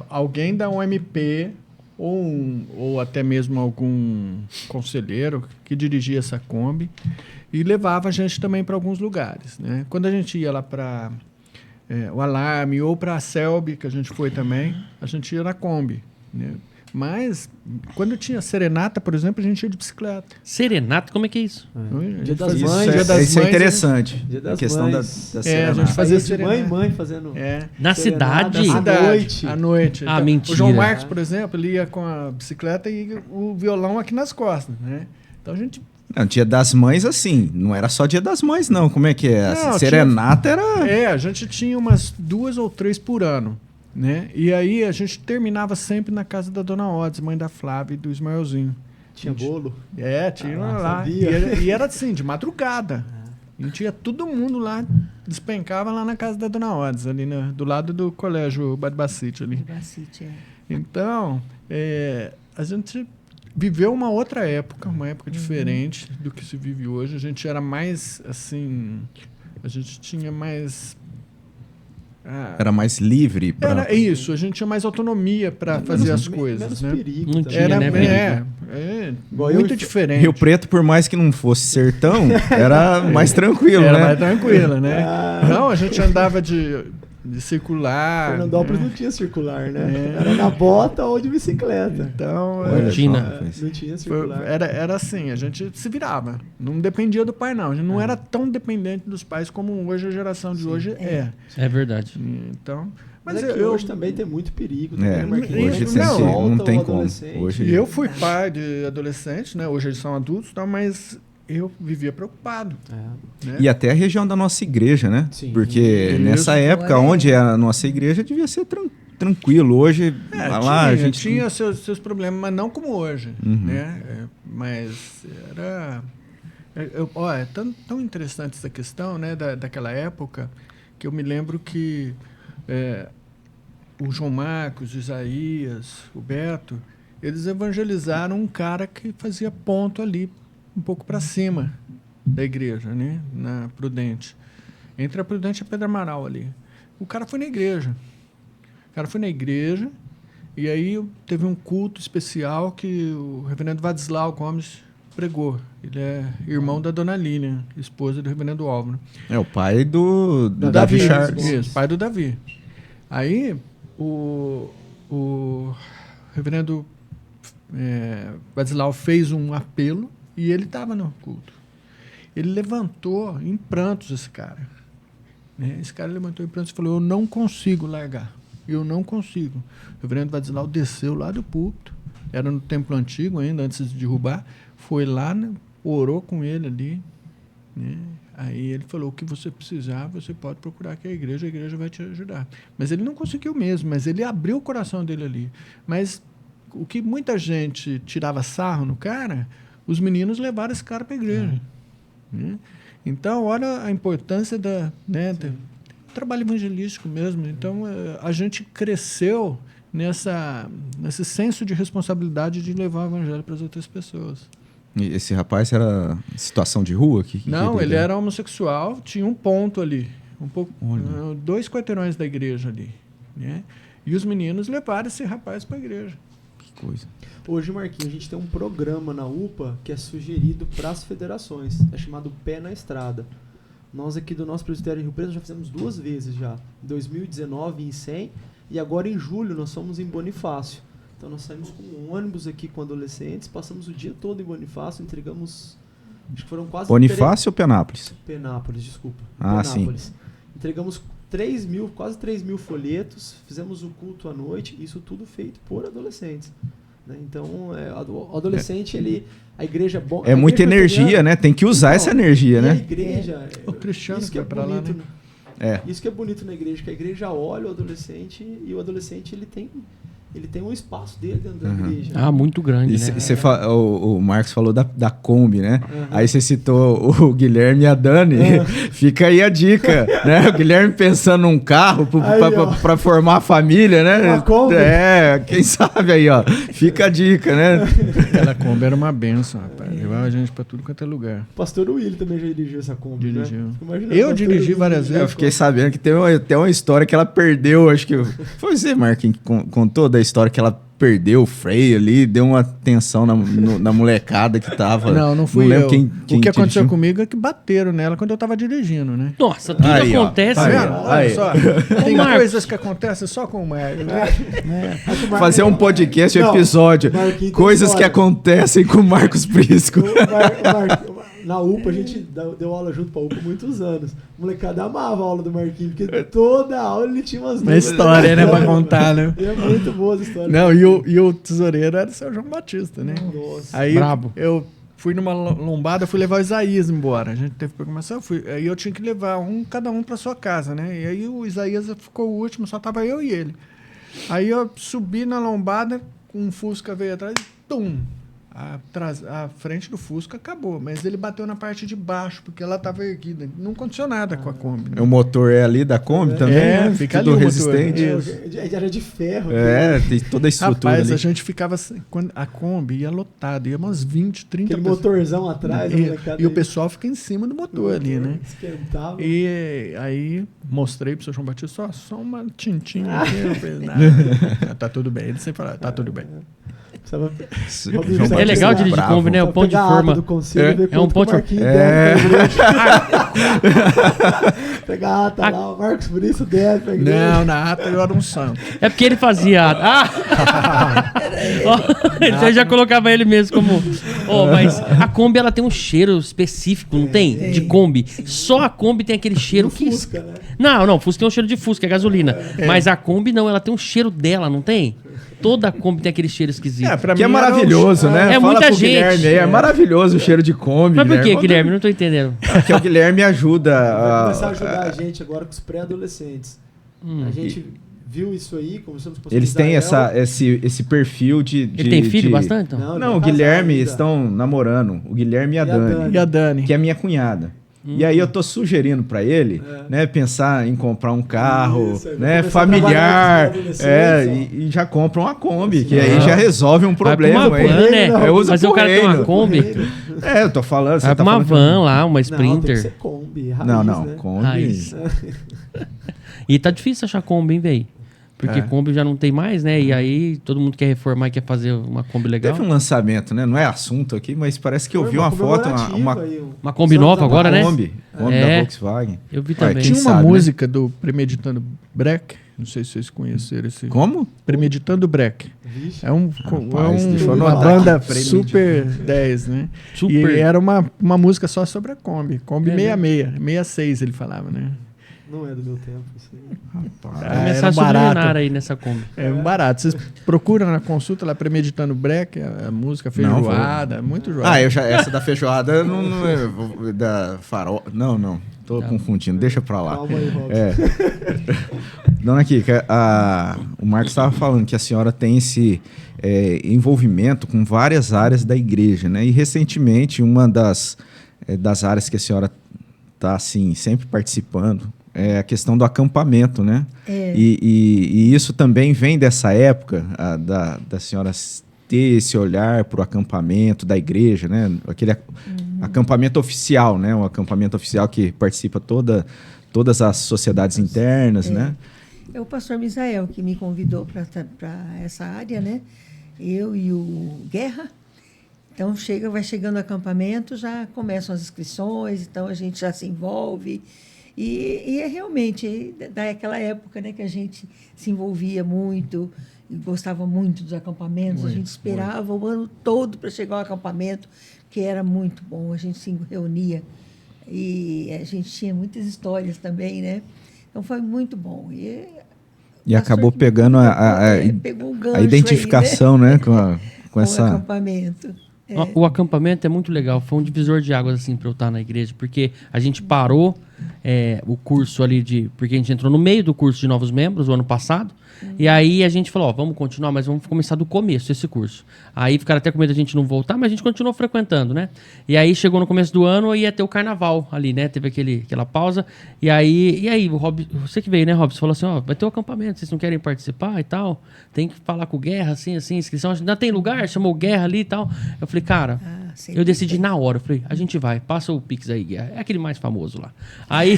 alguém da UMP ou até mesmo algum conselheiro que dirigia essa Kombi e levava a gente também para alguns lugares, né? Quando a gente ia lá para o Alarme ou para a Selby, que a gente foi também, a gente ia na Kombi, né? Mas, quando tinha serenata, por exemplo, a gente ia de bicicleta. Serenata, como é que é isso? A Dia gente das fazia- Mães. Dia das Isso é Mães, interessante. Dia A das questão da Mães. da a serenata. gente fazia Saía de mãe em serenata. mãe fazendo. Na Serenata cidade? na noite. À noite. Ah, Então, mentira. O João Marcos, por exemplo, ele ia com a bicicleta e o violão aqui nas costas, né? Então a gente... Não, Dia das Mães, assim, não era só Dia das Mães, não. Como é que é? Não, Serenata era... a gente tinha umas 2 ou 3 por ano, né? E aí a gente terminava sempre na casa da Dona Odes, mãe da Flávia e do Ismaelzinho. Tinha bolo. Tinha Ah, lá. sabia. E era assim, de madrugada. A gente ia todo mundo lá, despencava lá na casa da Dona Odes, ali do lado do colégio Badbacite ali. Bacite, Então, a gente viveu uma outra época, uma época diferente do que se vive hoje. A gente era mais, assim, a gente tinha mais... Era mais livre. Era isso, a gente tinha mais autonomia para fazer as coisas, Menos né? perigo Não também. tinha, Era né, Igual eu muito e- diferente. Rio Preto, por mais que não fosse sertão, era mais tranquilo, Era né? mais tranquila, né? Ah. Não, a gente andava de circular. Fernandópolis né? não tinha circular, né? Era na bota ou de bicicleta. Então, Olha só, Rotina. rapaz. Não tinha foi- circular. era assim, a gente se virava. Não dependia do pai, não. A gente não era tão dependente dos pais como hoje a geração de hoje é. É verdade. Então, Mas é que hoje também tem muito perigo. É, Também, Marquinhos. hoje Eles não, soltam não tem o como. adolescente. Hoje- E eu fui pai de adolescente, né? Hoje eles são adultos, tá? Mas eu vivia preocupado. É. Né? E até a região da nossa igreja, né? Sim. Porque Isso. nessa época, Olha. onde é a nossa igreja, devia ser tranquilo. Hoje, lá, a gente... tinha seus problemas, mas não como hoje. Uhum. Né? Mas era... é tão interessante essa questão, né, daquela época, que eu me lembro que o João Marcos, o Isaías, o Beto, eles evangelizaram um cara que fazia ponto ali, um pouco para cima da igreja, né, na Prudente. Entre a Prudente e a Pedro Amaral ali. O cara foi na igreja. E aí teve um culto especial que o reverendo Vadislau Gomes pregou. Ele é irmão da Dona Línia, esposa do reverendo Álvaro. É o pai do Do Davi Davi Charles. Isso, pai do Davi. Aí o reverendo Vadislau fez um apelo e ele estava no culto. Ele levantou em prantos esse cara. Né? Esse cara levantou em prantos e falou: eu não consigo largar. Eu não consigo. O reverendo Vadislau desceu lá do púlpito. Era no templo antigo ainda, antes de derrubar. Foi lá, né, orou com ele ali. Né? Aí ele falou: o que você precisar, você pode procurar aqui a igreja vai te ajudar. Mas ele não conseguiu mesmo, mas ele abriu o coração dele ali. Mas o que muita gente tirava sarro no cara, os meninos levaram esse cara para a igreja. Né? Então, olha a importância do trabalho evangelístico mesmo. Então, a gente cresceu nesse senso de responsabilidade de levar o evangelho para as outras pessoas. E esse rapaz era situação de rua? Não, ele era homossexual, tinha um ponto ali. Olha. 2 quarteirões da igreja ali. Né? E os meninos levaram esse rapaz para a igreja. Que coisa. Hoje, Marquinhos, a gente tem um programa na UPA que é sugerido para as federações. É chamado Pé na Estrada. Nós aqui do nosso presbitério de Rio Preto já fizemos 2 vezes já. Em 2019 em 100 e agora em julho nós fomos em Bonifácio. Então nós saímos com um ônibus aqui com adolescentes, passamos o dia todo em Bonifácio, entregamos, acho que foram quase... Bonifácio ou Penápolis? Penápolis, desculpa. Ah, Penápolis. Entregamos quase 3 mil folhetos, fizemos o culto à noite, isso tudo feito por adolescentes. Né? Então, o adolescente, a igreja... É muita energia, né? Tem que usar essa energia, A né? igreja... O Cristiano isso que é foi pra lá, bonito, né? Isso que é bonito na igreja, que a igreja olha o adolescente e o adolescente ele tem ele tem um espaço dele dentro da igreja. Ah, muito grande, né? O Marcos falou da Kombi, né? Aí você citou o Guilherme e a Dani. Fica aí a dica, né? O Guilherme pensando num carro pra formar a família, né? Uma Kombi. Quem sabe aí, ó. Fica a dica, né? Aquela Kombi era uma benção, rapaz. Levava a gente pra tudo quanto é lugar. O pastor Willi também já dirigiu essa Kombi, Dirigiu. né? Eu dirigi várias vezes. Eu fiquei sabendo que tem até uma história que ela perdeu, acho que... Foi você, Marquinhos, que contou da história que ela perdeu o freio ali, deu uma tensão na molecada que tava... Não fui lembro eu. quem O que aconteceu dirigiu. comigo é que bateram nela quando eu tava dirigindo, né? Nossa, tudo Aí, ó. acontece. Tá Aí, vendo? ó. Olha só. Tem Marcos. coisas que acontecem só com o Marcos, né? Fazer um podcast, um Não, episódio. Marquinhos tem Coisas que história. acontecem com o Marcos Prisco. Na UPA, a gente deu aula junto pra UPA há muitos anos. O molecada amava a aula do Marquinhos, porque toda aula ele tinha umas Uma história, né, pra contar, né? E é muito boa essa história. Não, e o tesoureiro era o seu João Batista, né? Nossa. Aí Brabo. eu fui numa lombada, fui levar o Isaías embora. A gente teve programação, aí eu tinha que levar cada um pra sua casa, né? E aí o Isaías ficou o último, só tava eu e ele. Aí eu subi na lombada, um Fusca veio atrás, tum! A frente do Fusca acabou, mas ele bateu na parte de baixo, porque ela estava erguida. Não aconteceu nada com a Kombi. Né? O motor é ali da Kombi também, É, né? fica Tudo ali o resistente. motor. Era de ferro. Tem toda a estrutura Rapaz, a ali. gente ficava... Quando a Kombi ia lotada, ia umas 20, 30 Aquele pessoas. motorzão atrás. a molecada E o aí. pessoal fica em cima do motor ali, né? Esquentava. E aí mostrei pro seu João Batista, só uma tintinha aqui. Eu falei, nada, tá tudo bem. Ele sempre fala, tá tudo bem. Precisava- João É Batista legal dirigir bravo. Kombi, né? O ponto de pegar a ata forma. do conselho e ver É um quanto ponto que o de Marquinhos É. deve pra igreja. Pegar a ata lá, o Marcos por isso deve pra igreja. Não, na ata eu era um santo. É porque ele fazia. Você já colocava ele mesmo como. Mas a Kombi ela tem um cheiro específico, não tem? De Kombi. Só a Kombi tem aquele cheiro que. Fusca, né? Não, Fusca tem um cheiro de Fusca, é gasolina. Mas a Kombi não, ela tem um cheiro dela, não tem? Toda Kombi tem aquele cheiro esquisito. pra Que é mim era maravilhoso, né? É Fala muita pro gente. Guilherme aí, é maravilhoso o cheiro de Kombi. Mas por que, Guilherme? Não tô entendendo. Porque o Guilherme ajuda. Vai começar a ajudar a gente agora com os pré-adolescentes. A gente viu isso aí, começamos com Eles têm esse perfil de. Ele tem filho bastante? Então? Não, o Guilherme estão namorando. O Guilherme e a Dani. E a Dani. Que é minha cunhada. E aí eu tô sugerindo pra ele, né, pensar em comprar um carro, Isso, aí vai né, começar a familiar, trabalhar com os adolescentes, e já compra uma Kombi, que aí já resolve um problema. Vai pra uma van, né? Eu uso Mas o cara tem uma Kombi. Eu tô falando, você Vai tá pra uma falando van lá, uma Não, tem que Sprinter. ser Kombi, raiz, Não, né? Kombi. Raiz. E tá difícil achar Kombi, hein, velho? Porque Kombi já não tem mais, né? E aí todo mundo quer reformar e quer fazer uma Kombi legal. Teve um lançamento, né? Não é assunto aqui, mas parece que eu vi uma foto, Uma Kombi nova agora, né? Kombi da Volkswagen. Eu vi Vai, também. quem Tinha uma sabe, né? música do Premeditando Breck, não sei se vocês conheceram esse. Como? Premeditando Breck. Vixe. É, deixa eu uma anotar banda aqui. super 10, né? Super. E era uma música só sobre a Kombi. Kombi É 66, 66 ele falava, né? Não é do meu tempo isso aí. Vai era começar a subliminar aí nessa Kombi. É um barato. Vocês procuram na consulta lá, Premeditando Breck, a música feijoada, muito joia. Essa da feijoada não é da farol. Não. Tô confundindo, deixa pra lá. Calma aí, Robson. Dona Kika, o Marcos estava falando que a senhora tem esse envolvimento com várias áreas da igreja, né? E recentemente, uma das áreas que a senhora está assim, sempre participando é a questão do acampamento, né? E isso também vem dessa época da senhora ter esse olhar para o acampamento da igreja, né? Aquele acampamento oficial, né? Um acampamento oficial que participa todas as sociedades internas, né? É o pastor Misael que me convidou para essa área, né? Eu e o Guerra. Então, vai chegando o acampamento, já começam as inscrições, então a gente já se envolve. E é realmente daquela época, né, que a gente se envolvia muito, e gostava muito dos acampamentos. A gente esperava o ano todo para chegar ao acampamento, que era muito bom. A gente se reunia e a gente tinha muitas histórias também, né? Então, foi muito bom. E acabou pegando pegou um gancho a identificação, aí, né? Com com essa... o acampamento. O acampamento é muito legal. Foi um divisor de águas, assim, pra eu estar na igreja. Porque a gente parou o curso ali porque a gente entrou no meio do curso de novos membros o ano passado. E aí a gente falou, ó, vamos continuar, mas vamos começar do começo esse curso. Aí ficaram até com medo da gente não voltar, mas a gente continuou frequentando, né? E aí chegou no começo do ano e ia ter o carnaval ali, né? Teve aquela pausa. E aí o Rob, você que veio, né, Rob? Você falou assim, ó, vai ter o acampamento, vocês não querem participar e tal? Tem que falar com o Guerra, assim, inscrição. Ainda tem lugar? Chamou o Guerra ali e tal. Eu falei, cara, eu decidi na hora. Eu falei, a gente vai, passa o Pix aí, Guerra. É aquele mais famoso lá. Aí...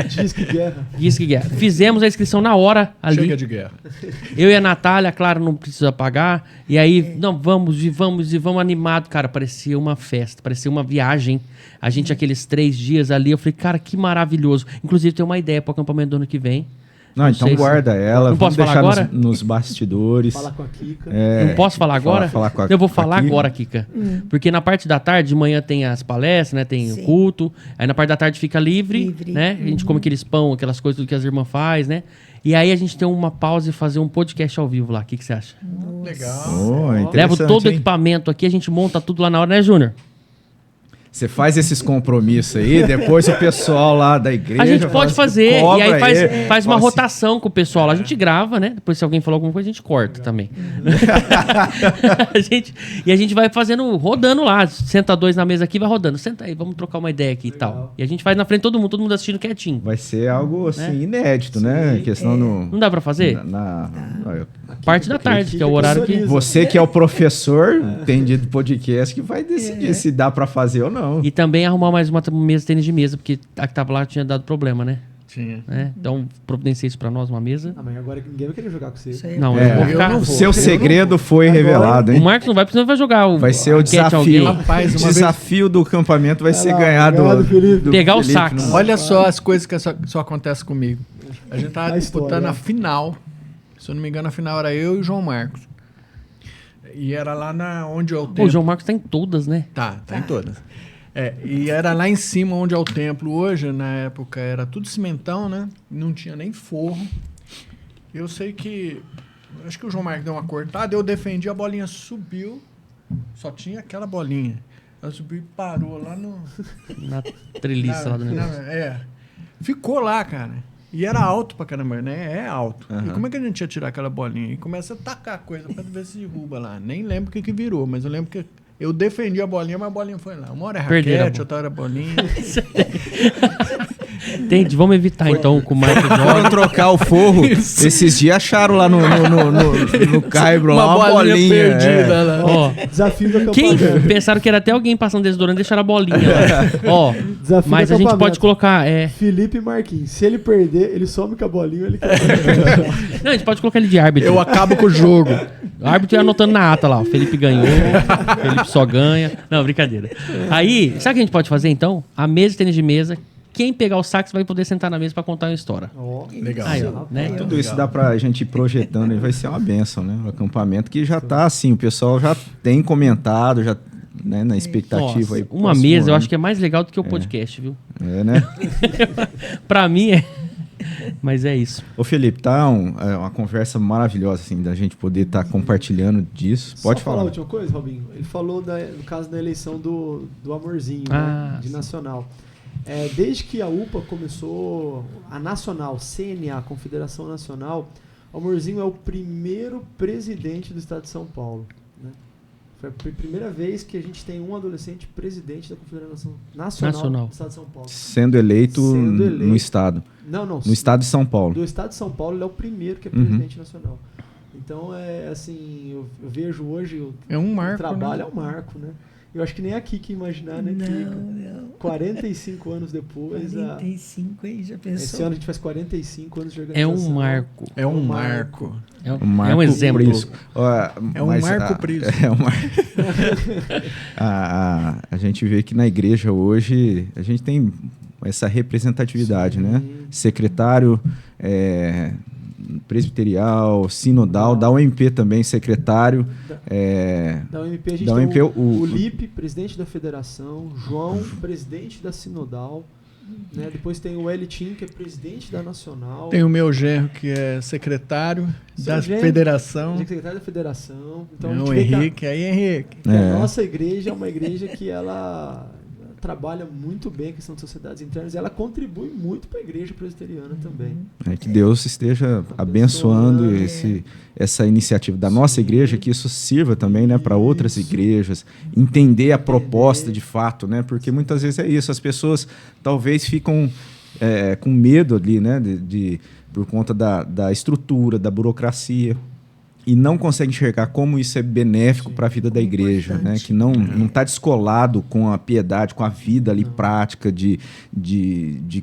Diz que Guerra. Fizemos a inscrição na hora ali. Chega de guerra. Eu e a Natália, claro, não precisa pagar. E aí, não, vamos animado. Cara, parecia uma festa, parecia uma viagem. A gente, aqueles 3 dias ali, eu falei, cara, que maravilhoso. Inclusive, tem uma ideia para o acampamento do ano que vem. Não, então guarda ela. Não posso falar agora? Nos bastidores. Fala com a Kika. Não posso falar agora? Eu vou falar agora, Kika. Porque na parte da tarde, de manhã tem as palestras, né? Tem o culto. Aí na parte da tarde fica livre. Né? A gente come aqueles pão, aquelas coisas tudo que as irmãs fazem, né? E aí a gente tem uma pausa e fazer um podcast ao vivo lá. O que você acha? Legal. Levo todo o equipamento aqui, a gente monta tudo lá na hora, né, Júnior? Você faz esses compromissos aí, depois o pessoal lá da igreja... A gente pode fazer, e aí faz uma assim, rotação com o pessoal lá. A gente grava, né? Depois se alguém falou alguma coisa, a gente corta também. a gente vai fazendo, rodando lá. Senta 2 na mesa aqui, vai rodando. Senta aí, vamos trocar uma ideia aqui e tal. E a gente faz na frente todo mundo assistindo quietinho. Vai ser algo, assim, inédito, né? Porque senão não dá pra fazer? Parte da tarde, que é o horário que... Você que é o professor, entendido do podcast, que vai decidir se dá pra fazer ou não. E também arrumar mais uma mesa de tênis de mesa, porque a que tava lá tinha dado problema, né? Tinha. Então, providenciei isso pra nós, uma mesa. Mas agora ninguém vai querer jogar com você. Não, eu vou ficar... O seu segredo foi revelado, hein? O Marcos não vai, porque senão vai jogar o... Vai ser o desafio. Rapaz, o desafio do acampamento vai ser ganhar do pegar o Felipe, sax. Olha só as coisas que só acontecem comigo. A gente tava disputando a final. Se eu não me engano, a final era eu e o João Marcos. E era lá onde é o templo. O João Marcos tá em todas, né? Tá em todas. E era lá em cima onde é o templo hoje. Na época era tudo cimentão, né? Não tinha nem forro. Eu sei que... Acho que o João Marcos deu uma cortada. Eu defendi, a bolinha subiu. Só tinha aquela bolinha. Ela subiu e parou lá no... Na treliça lá do negócio. Ficou lá, cara. E era alto pra caramba, né? É alto. E como é que a gente ia tirar aquela bolinha? E começa a tacar coisa pra ver se derruba lá. Nem lembro o que virou, mas eu lembro que eu defendi a bolinha, mas a bolinha foi lá. Uma hora é raquete, outra hora é bolinha. Entendi. Vamos evitar, então, com o Marcos Foram trocar o forro. Esses dias acharam lá no Caibro lá uma bolinha perdida lá. Ó, Desafio do quem acampamento. pensaram que era até alguém passando desodorante, deixaram a bolinha lá. Ó, Desafio mas do a gente acampamento. pode colocar... Felipe e Marquinhos. Se ele perder, ele some com a bolinha, ele quer. Não, a gente pode colocar ele de árbitro. Eu acabo com o jogo. O árbitro ia anotando na ata lá, o Felipe ganhou, o Felipe só ganha. Não, brincadeira. Aí, sabe o que a gente pode fazer então? A mesa de tênis de mesa, quem pegar o sax vai poder sentar na mesa pra contar uma história. Legal. Aí, ó, né? Tudo isso dá pra gente ir projetando, vai ser uma benção, né? O acampamento que já tá assim, o pessoal já tem comentado, já, né, na expectativa. Nossa, aí. uma mesa eu acho que é mais legal do que o podcast, viu? né? Pra mim é... Mas é isso. Ô Felipe, tá uma conversa maravilhosa, assim, da gente poder estar compartilhando disso. Pode Só falar. a última coisa, Robinho. Ele falou no caso da eleição do Amorzinho, de nacional. Desde que a UPA começou, a Nacional, CNA, Confederação Nacional, o Amorzinho é o primeiro presidente do estado de São Paulo. Né? Foi a primeira vez que a gente tem um adolescente presidente da Confederação Nacional. Do estado de São Paulo. Sendo eleito no estado. Não. No estado de São Paulo. Do estado de São Paulo, ele é o primeiro que é presidente nacional. Então, assim, eu vejo hoje o trabalho, né? é um marco, né? Eu acho que nem aqui que imaginar, né? Não. 45 anos depois... 45, hein? Já pensou? Esse ano a gente faz 45 anos de É organização. um marco. É um marco. É um exemplo. É um marco preso. A gente vê que na igreja hoje a gente tem essa representatividade, né? Secretário presbiterial, sinodal, da UMP também, secretário. Da UMP a gente da tem UMP, o Lipe, presidente da federação, João, presidente da sinodal, né? Depois tem o Elitim, que é presidente da nacional. Tem o meu genro, que é secretário da federação. Secretário da federação. Então, o Henrique, a nossa igreja é uma igreja que ela trabalha muito bem a questão de sociedades internas e ela contribui muito para a igreja presbiteriana também. Que Deus esteja abençoando essa iniciativa da nossa igreja, que isso sirva também, né, para outras igrejas, entender a proposta de fato, né, porque muitas vezes é isso, as pessoas talvez ficam com medo ali, né, por conta da estrutura, da burocracia, e não consegue enxergar como isso é benéfico para a vida da igreja, né? Que não está descolado com a piedade, com a vida ali prática de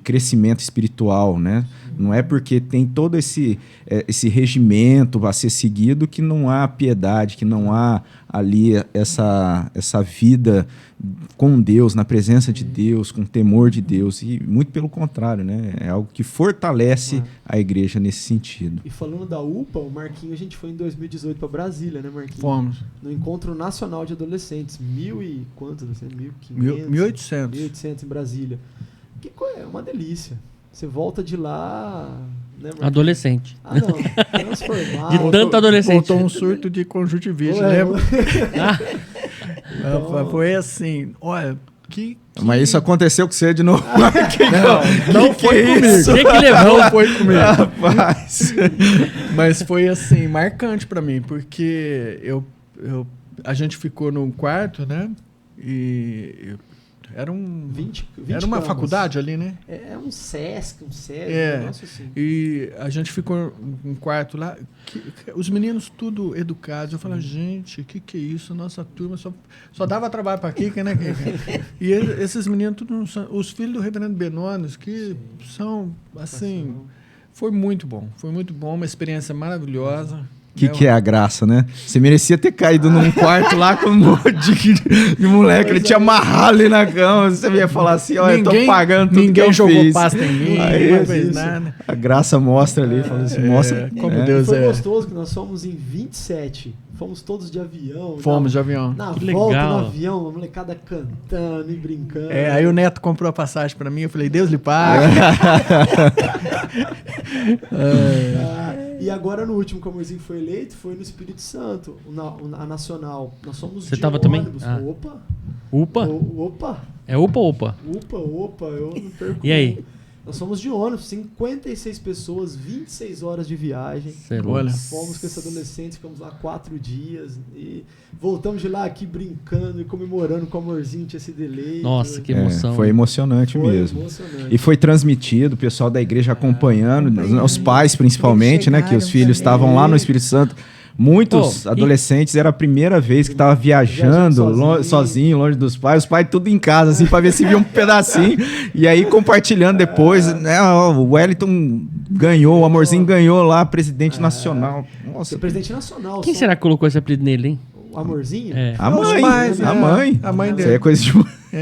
crescimento espiritual, né? Não é porque tem todo esse regimento a ser seguido que não há piedade, que não há ali essa vida com Deus, na presença de Deus, com temor de Deus, e muito pelo contrário, né? É algo que fortalece a igreja nesse sentido. E falando da UPA, o Marquinho, a gente foi em 2018 para Brasília, né, Marquinho? Fomos. No Encontro Nacional de Adolescentes, 1.500, 1.800. 1.800 em Brasília. É uma delícia. Você volta de lá... Né, adolescente. Não, transformado. De tanto adolescente. Voltou um surto de conjuntivite, lembra? Foi assim, olha... Mas isso aconteceu com você de novo. Não foi comigo. Você que levou. Não foi comigo. Rapaz. Mas foi assim, marcante pra mim, porque a gente ficou num quarto, né? E era 20 era uma camas. Faculdade ali, né? É um SESC, um SESC, um negócio assim. E a gente ficou num quarto lá, os meninos tudo educados. Eu falei, gente, o que é isso? Nossa turma só dava trabalho para Kika, né? E esses meninos, tudo são os filhos do reverendo Benones, que são, assim... Foi muito bom, uma experiência maravilhosa. Que é a graça, né? Você merecia ter caído num quarto lá com um monte de moleque, ele te amarrar ali na cama, você ia falar assim, olha, eu tô pagando tudo que eu jogou fiz. pasta em mim, Aí, não fez nada. A graça mostra ali, fala assim, mostra como Deus foi gostoso que nós fomos em 27, fomos todos de avião. Fomos de avião. Na Que volta legal. no avião, a molecada cantando e brincando. Aí o Neto comprou a passagem pra mim, eu falei, Deus lhe pague. E agora no último que o Amorzinho foi eleito, foi no Espírito Santo, a Nacional. Nós somos Você de tava também? ônibus. Opa! UPA? É UPA ou UPA? Opa, eu não perco. E aí? Nós fomos de ônibus, 56 pessoas, 26 horas de viagem. Olha. Fomos com esses adolescentes, ficamos lá 4 dias e voltamos de lá aqui brincando e comemorando com o Amorzinho tinha sido eleito. Nossa, que emoção. Foi emocionante mesmo. Emocionante. E foi transmitido, o pessoal da igreja acompanhando, os pais principalmente, né? Que os filhos estavam lá no Espírito Santo. Muitos adolescentes, era a primeira vez que estava viajando sozinho, longe dos pais, os pais tudo em casa, assim, para ver se via um pedacinho, e aí compartilhando depois, né, o Wellington ganhou, o Amorzinho ganhou lá, presidente nacional. Nossa, presidente nacional. Quem será que colocou esse apelido nele, hein? O Amorzinho? A mãe. A mãe dele. Isso aí é coisa de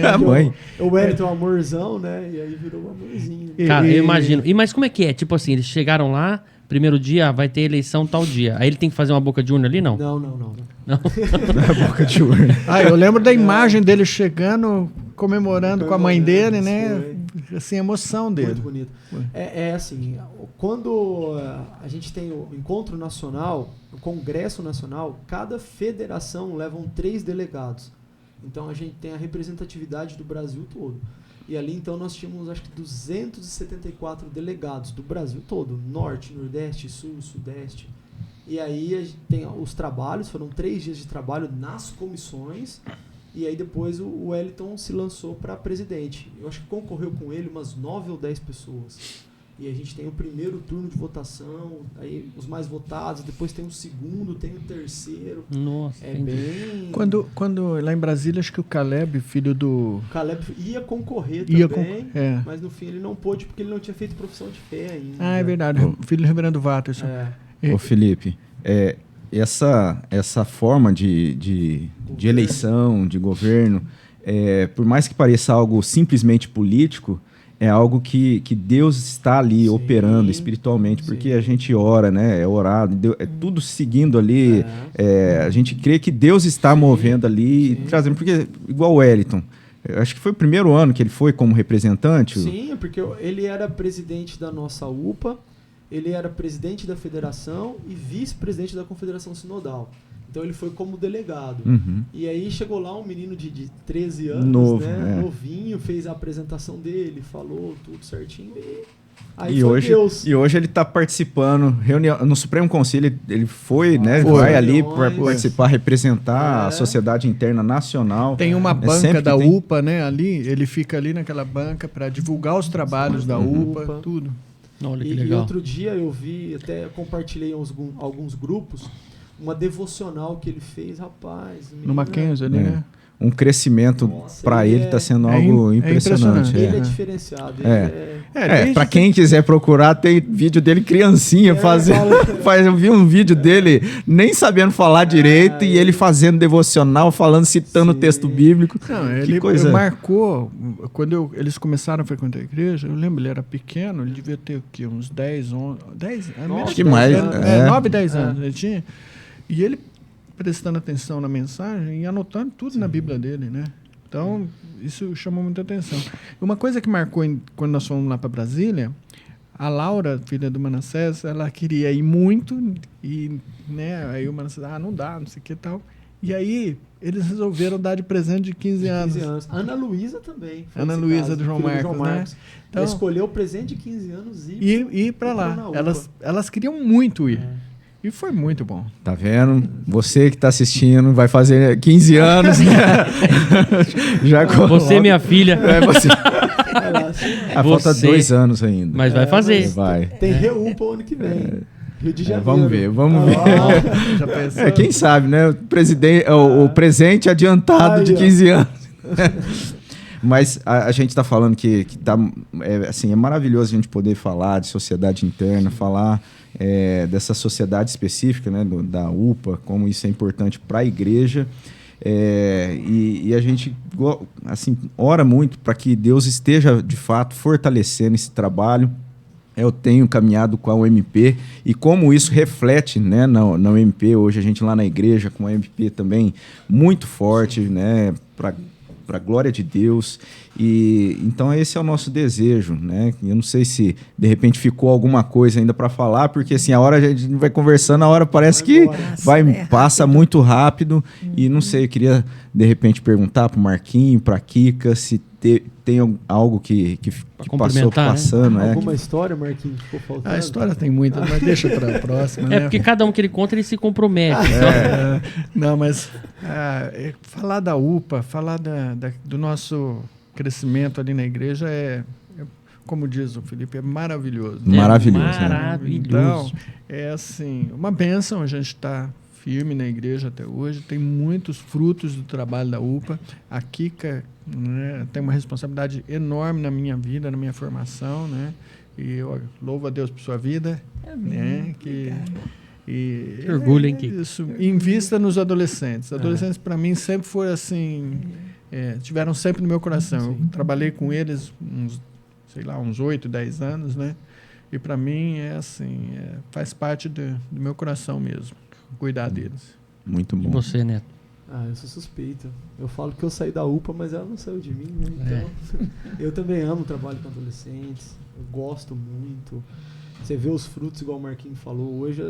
a mãe. O Wellington é um amorzão, né, e aí virou o Amorzinho. Cara, eu imagino. Mas como é que é? Tipo assim, eles chegaram lá, primeiro dia vai ter eleição tal dia. Aí ele tem que fazer uma boca de urna ali, não? Não. Boca de urna. Eu lembro da imagem dele chegando, comemorando com a mãe dele, né? Assim, a emoção dele. Muito bonito. É assim, quando a gente tem o Encontro Nacional, o Congresso Nacional, cada federação levam 3 delegados. Então a gente tem a representatividade do Brasil todo. E ali, então, nós tínhamos, acho que, 274 delegados do Brasil todo. Norte, Nordeste, Sul, Sudeste. E aí, a gente tem os trabalhos, foram 3 dias de trabalho nas comissões. E aí, depois, o Wellington se lançou para presidente. Eu acho que concorreu com ele umas 9 ou 10 pessoas. E a gente tem o primeiro turno de votação, aí os mais votados, depois tem o segundo, tem o terceiro. Nossa, bem... Quando lá em Brasília, acho que o Caleb, filho do... O Caleb ia concorrer também, mas no fim ele não pôde porque ele não tinha feito profissão de fé ainda. É verdade, filho do reverendo Watterson. Ô Felipe, essa forma de eleição, de governo, por mais que pareça algo simplesmente político, é algo que Deus está ali operando espiritualmente, porque a gente ora, né? É orado, é tudo seguindo ali. A gente crê que Deus está movendo ali e trazendo, porque igual o Wellington, acho que foi o primeiro ano que ele foi como representante. Sim, porque ele era presidente da nossa UPA ele era presidente da federação e vice-presidente da confederação sinodal. Então ele foi como delegado. E aí chegou lá um menino de 13 anos, Novo, novinho, fez a apresentação dele, falou tudo certinho e aí E foi hoje, Deus. e hoje ele está participando no Supremo Conselho, ele foi, né? Foi. Vai ali Reuniões. para participar, representar a É. Sociedade Interna Nacional. Tem uma sempre banca que da tem. UPA, né? Ali, ele fica ali naquela banca para divulgar os trabalhos da UPA, UPA. tudo. Olha que E legal. outro dia eu vi, até compartilhei em alguns grupos, uma devocional que ele fez, rapaz. No Mackenzie ali, É. né? Um crescimento Nossa, para ele está sendo é algo im- é impressionante. impressionante. Ele é É. diferenciado. É. Ele Para quem quiser procurar, tem vídeo dele criancinha fazendo. Eu vi um vídeo dele nem sabendo falar direito e ele fazendo devocional, falando, citando o Sim. texto bíblico. Não, Que ele coisa. marcou, quando eles começaram a frequentar a igreja, eu lembro, ele era pequeno, ele devia ter o quê? Uns 10, 11, 10, Nossa, que mais, anos, é. 9, 10 É. anos ele tinha. E ele prestando atenção na mensagem e anotando tudo na Bíblia dele, né? Então, isso chamou muita atenção. Uma coisa que marcou quando nós fomos lá para Brasília, a Laura, filha do Manassés, ela queria ir muito e, né, aí o Manassés, não dá, não sei o que e tal. E aí, eles resolveram dar de presente de 15 anos. 15 anos. Ana Luísa também. foi Ana nesse Luísa caso, do João filha Marcos, né? Ela Então, escolheu o presente de 15 anos e ir para entrou lá. na UPA. Elas queriam muito ir. E foi muito bom. Tá vendo? Você que tá assistindo vai fazer 15 anos, né? Já Você, minha filha. É, você. Vai lá, assim, Falta Você. 2 anos ainda. Mas vai fazer. mas Vai. Tem REUPA o ano que vem. Rio de Janeiro. Vamos ver, vamos ver. Ah, Já pensou? Quem sabe, né? O presente adiantado Aí, de ó. 15 anos. Mas a gente está falando que tá, assim, é maravilhoso a gente poder falar de sociedade interna, falar dessa sociedade específica, né, da UPA, como isso é importante para a igreja. E a gente assim, ora muito para que Deus esteja, de fato, fortalecendo esse trabalho. Eu tenho caminhado com a UMP e como isso reflete, né, na UMP. Hoje a gente lá na igreja com a UMP também muito forte, né, para a glória de Deus. E então esse é o nosso desejo, né? Eu não sei se de repente ficou alguma coisa ainda para falar, porque assim, a hora a gente vai conversando, a hora parece que passa muito rápido. E não sei, eu queria de repente perguntar para o Marquinho, para a Kika, se tem algo que passou complementar, passando, né? Alguma história, Marquinhos, que ficou faltando? A história tem muita, mas deixa para a próxima. É né? porque cada um que ele conta, ele se compromete. Então, Não, mas falar da UPA, falar do nosso crescimento ali na igreja como diz o Felipe, é maravilhoso. Maravilhoso. Né? Maravilhoso. Então, é assim, uma bênção, a gente está firme na igreja até hoje, tem muitos frutos do trabalho da UPA. A Kika, né, tem uma responsabilidade enorme na minha vida, na minha formação, né? E eu louvo a Deus por sua vida. Né? Que orgulho, hein, Kika? Isso, invista nos adolescentes. Adolescentes, para mim, sempre foram assim, tiveram sempre no meu coração. Eu trabalhei com eles uns 8, 10 anos, né? E para mim faz parte do meu coração mesmo, cuidar deles. Muito E bom. você, Neto? Eu sou suspeito. Eu falo que eu saí da UPA, mas ela não saiu de mim, né? Então, eu também amo o trabalho com adolescentes. Eu gosto muito. Você vê os frutos, igual o Marquinhos falou. Hoje,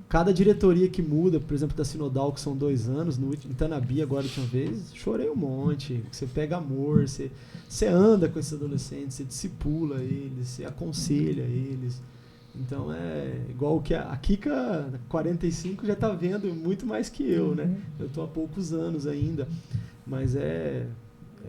cada diretoria que muda, por exemplo, da Sinodal, que são 2 anos, em Tanabi, agora, a última vez, chorei um monte. Você pega amor, você anda com esses adolescentes, você discipula eles, você aconselha eles. Então, igual que a Kika, 45, já está vendo muito mais que eu, né? Eu estou há poucos anos ainda. Mas é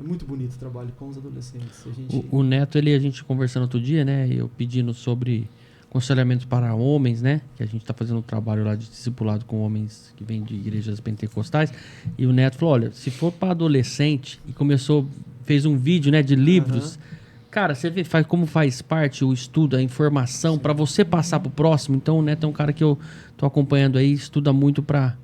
muito bonito o trabalho com os adolescentes. O Neto, a gente conversando outro dia, né? Eu pedindo sobre aconselhamento para homens, né? Que a gente está fazendo um trabalho lá de discipulado com homens que vêm de igrejas pentecostais. E o Neto falou, olha, se for para adolescente, e fez um vídeo, né, de livros. Cara, você vê como faz parte o estudo, a informação, para você passar para o próximo. Então o Neto é um cara que eu tô acompanhando aí, estuda muito para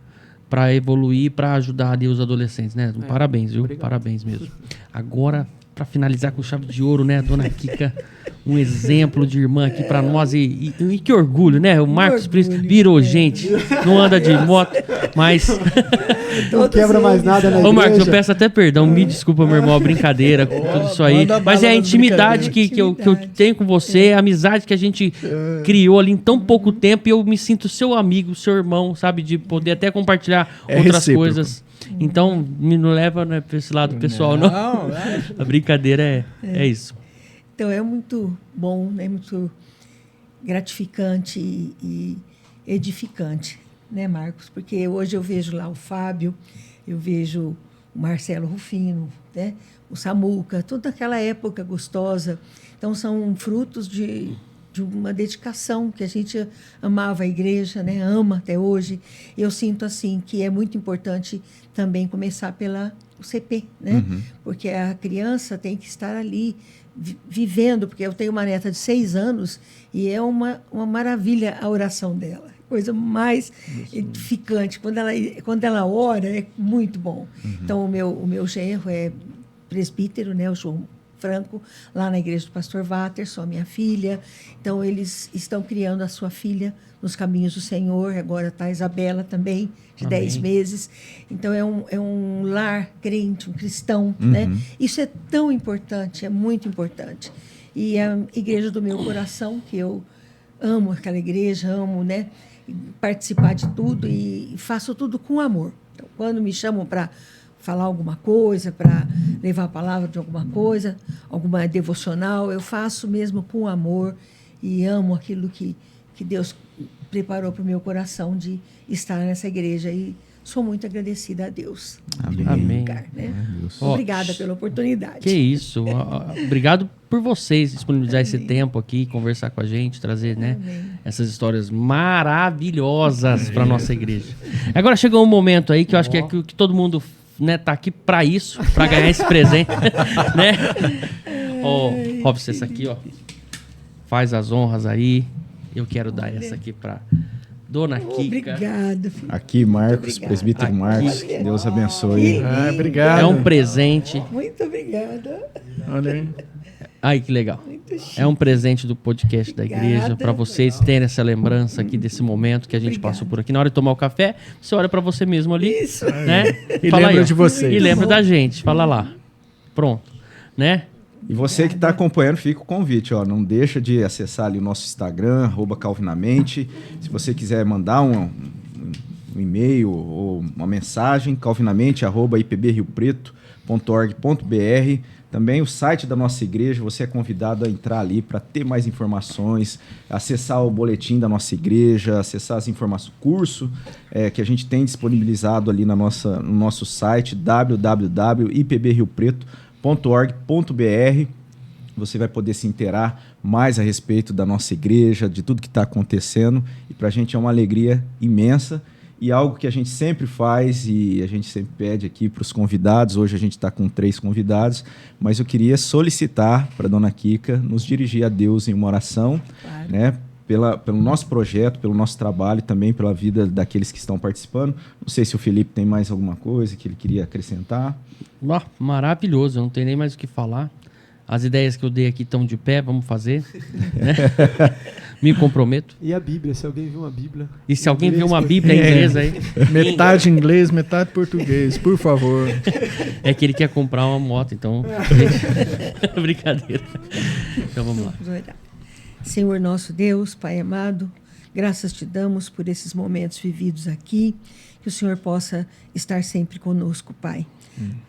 evoluir, para ajudar ali os adolescentes, né? Parabéns, viu? Obrigado. Parabéns mesmo. Agora, para finalizar com chave de ouro, né? A dona Kika, um exemplo de irmã aqui para nós. E que orgulho, né? O Marcos virou gente, não anda de moto, mas... Não quebra mais nada na igreja. Ô, Marcos, eu peço até perdão, me desculpa, meu irmão, a brincadeira, com tudo isso aí. Mas é a intimidade que eu tenho com você, a amizade que a gente criou ali em tão pouco tempo, e eu me sinto seu amigo, seu irmão, sabe? De poder até compartilhar outras coisas. Então, me não leva, né, pra esse lado pessoal, não. A brincadeira é isso. Então, é muito bom, né? Muito gratificante e edificante, né, Marcos? Porque hoje eu vejo lá o Fábio, eu vejo o Marcelo Rufino, né? O Samuca, toda aquela época gostosa. Então, são frutos de uma dedicação que a gente amava a igreja, né? Ama até hoje. Eu sinto assim que é muito importante também começar pela CP, né? Porque a criança tem que estar ali vivendo, porque eu tenho uma neta de 6 anos e é uma maravilha a oração dela. Coisa mais edificante. Quando ela ora, é muito bom. Então, o meu genro é presbítero, né? O João Franco, lá na igreja do pastor Watterson, a minha filha. Então, eles estão criando a sua filha nos caminhos do Senhor. Agora está a Isabela também, de 10 meses. Então, é um lar crente, um cristão, né? Isso é tão importante, é muito importante. E a igreja do meu coração, que eu amo aquela igreja, amo, né, participar de tudo e faço tudo com amor. Então, quando me chamam para falar alguma coisa, para levar a palavra de alguma coisa, alguma devocional, eu faço mesmo com amor e amo aquilo que Deus preparou para o meu coração de estar nessa igreja e sou muito agradecida a Deus. Amém. Lugar, né? Ó, Obrigada pela oportunidade. Que isso. Obrigado por vocês disponibilizar esse tempo aqui, conversar com a gente, trazer, né, essas histórias maravilhosas para nossa igreja. Agora chegou um momento aí que eu acho que é que todo mundo, né, tá aqui para isso, para ganhar esse presente, né? Ó, Robson, essa aqui, ó. Faz as honras aí. Eu quero dar essa aqui para Dona Kika. Obrigada, filho. Aqui, Marcos, presbítero Marcos, que Deus abençoe. Obrigado. É um presente. Muito obrigada. Olha aí. Ai, que legal. Muito chique. É um presente do podcast da igreja, Obrigada. para vocês terem essa lembrança aqui desse momento que a gente Obrigada. passou por aqui. Na hora de tomar o café, você olha para você mesmo ali, Isso. né? E Fala lembra aí, ó. de vocês. E lembra da gente, fala lá. Pronto, né? E você que está acompanhando, fica o convite, ó, não deixa de acessar ali o nosso Instagram, @calvinamente. Se você quiser mandar um e-mail ou uma mensagem, calvinamente@ipbriopreto.org.br. Também o site da nossa igreja, você é convidado a entrar ali para ter mais informações, acessar o boletim da nossa igreja, acessar as informações, curso que a gente tem disponibilizado ali no nosso site, www.ipbriopreto.org.br. Você vai poder se inteirar mais a respeito da nossa igreja, de tudo que está acontecendo. E para a gente é uma alegria imensa e algo que a gente sempre faz e a gente sempre pede aqui para os convidados. Hoje a gente está com 3 convidados, mas eu queria solicitar para a Dona Kika nos dirigir a Deus em uma oração, Claro. né? Pelo nosso projeto, pelo nosso trabalho e também pela vida daqueles que estão participando. Não sei se o Felipe tem mais alguma coisa que ele queria acrescentar. Ó, maravilhoso, eu não tenho nem mais o que falar. As ideias que eu dei aqui estão de pé, vamos fazer. Né? Me comprometo. E a Bíblia, se alguém viu uma Bíblia. E se alguém inglês, viu uma Bíblia em inglês aí, Metade inglês, metade português, por favor. é que ele quer comprar uma moto, então. Brincadeira. Então vamos lá. Vamos orar. Senhor nosso Deus, Pai amado, graças te damos por esses momentos vividos aqui, que o Senhor possa estar sempre conosco, Pai.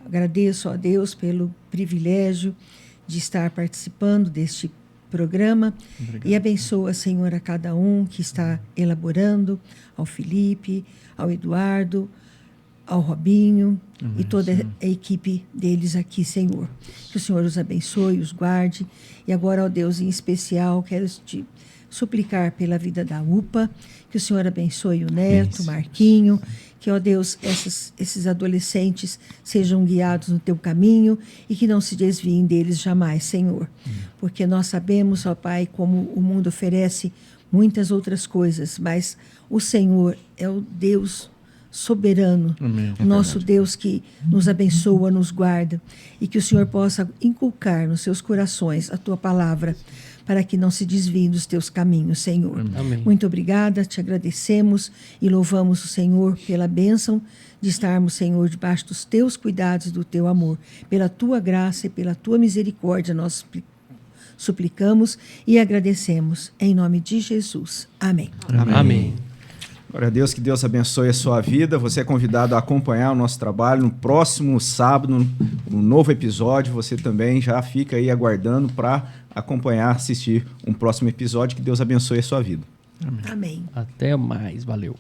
Agradeço a Deus pelo privilégio de estar participando deste programa. E abençoa, Senhor, a cada um que está elaborando, ao Felipe, ao Eduardo, ao Robinho e toda a equipe deles aqui, Senhor. Que o Senhor os abençoe, os guarde. E agora, ó Deus, em especial, quero te suplicar pela vida da UPA, que o Senhor abençoe o Neto, o Marquinho, que, ó Deus, esses adolescentes sejam guiados no teu caminho e que não se desviem deles jamais, Senhor. Porque nós sabemos, ó Pai, como o mundo oferece muitas outras coisas, mas o Senhor é o Deus soberano, o nosso Deus que nos abençoa, nos guarda, e que o Senhor possa inculcar nos seus corações a tua palavra, para que não se desviem dos teus caminhos, Senhor. Amém. Muito obrigada, te agradecemos e louvamos o Senhor pela bênção de estarmos, Senhor, debaixo dos teus cuidados, do teu amor. Pela tua graça e pela tua misericórdia nós suplicamos e agradecemos. Em nome de Jesus. Amém. Amém. Glória a Deus, que Deus abençoe a sua vida. Você é convidado a acompanhar o nosso trabalho no próximo sábado, um novo episódio. Você também já fica aí aguardando para acompanhar, assistir um próximo episódio. Que Deus abençoe a sua vida. Amém. Até mais. Valeu.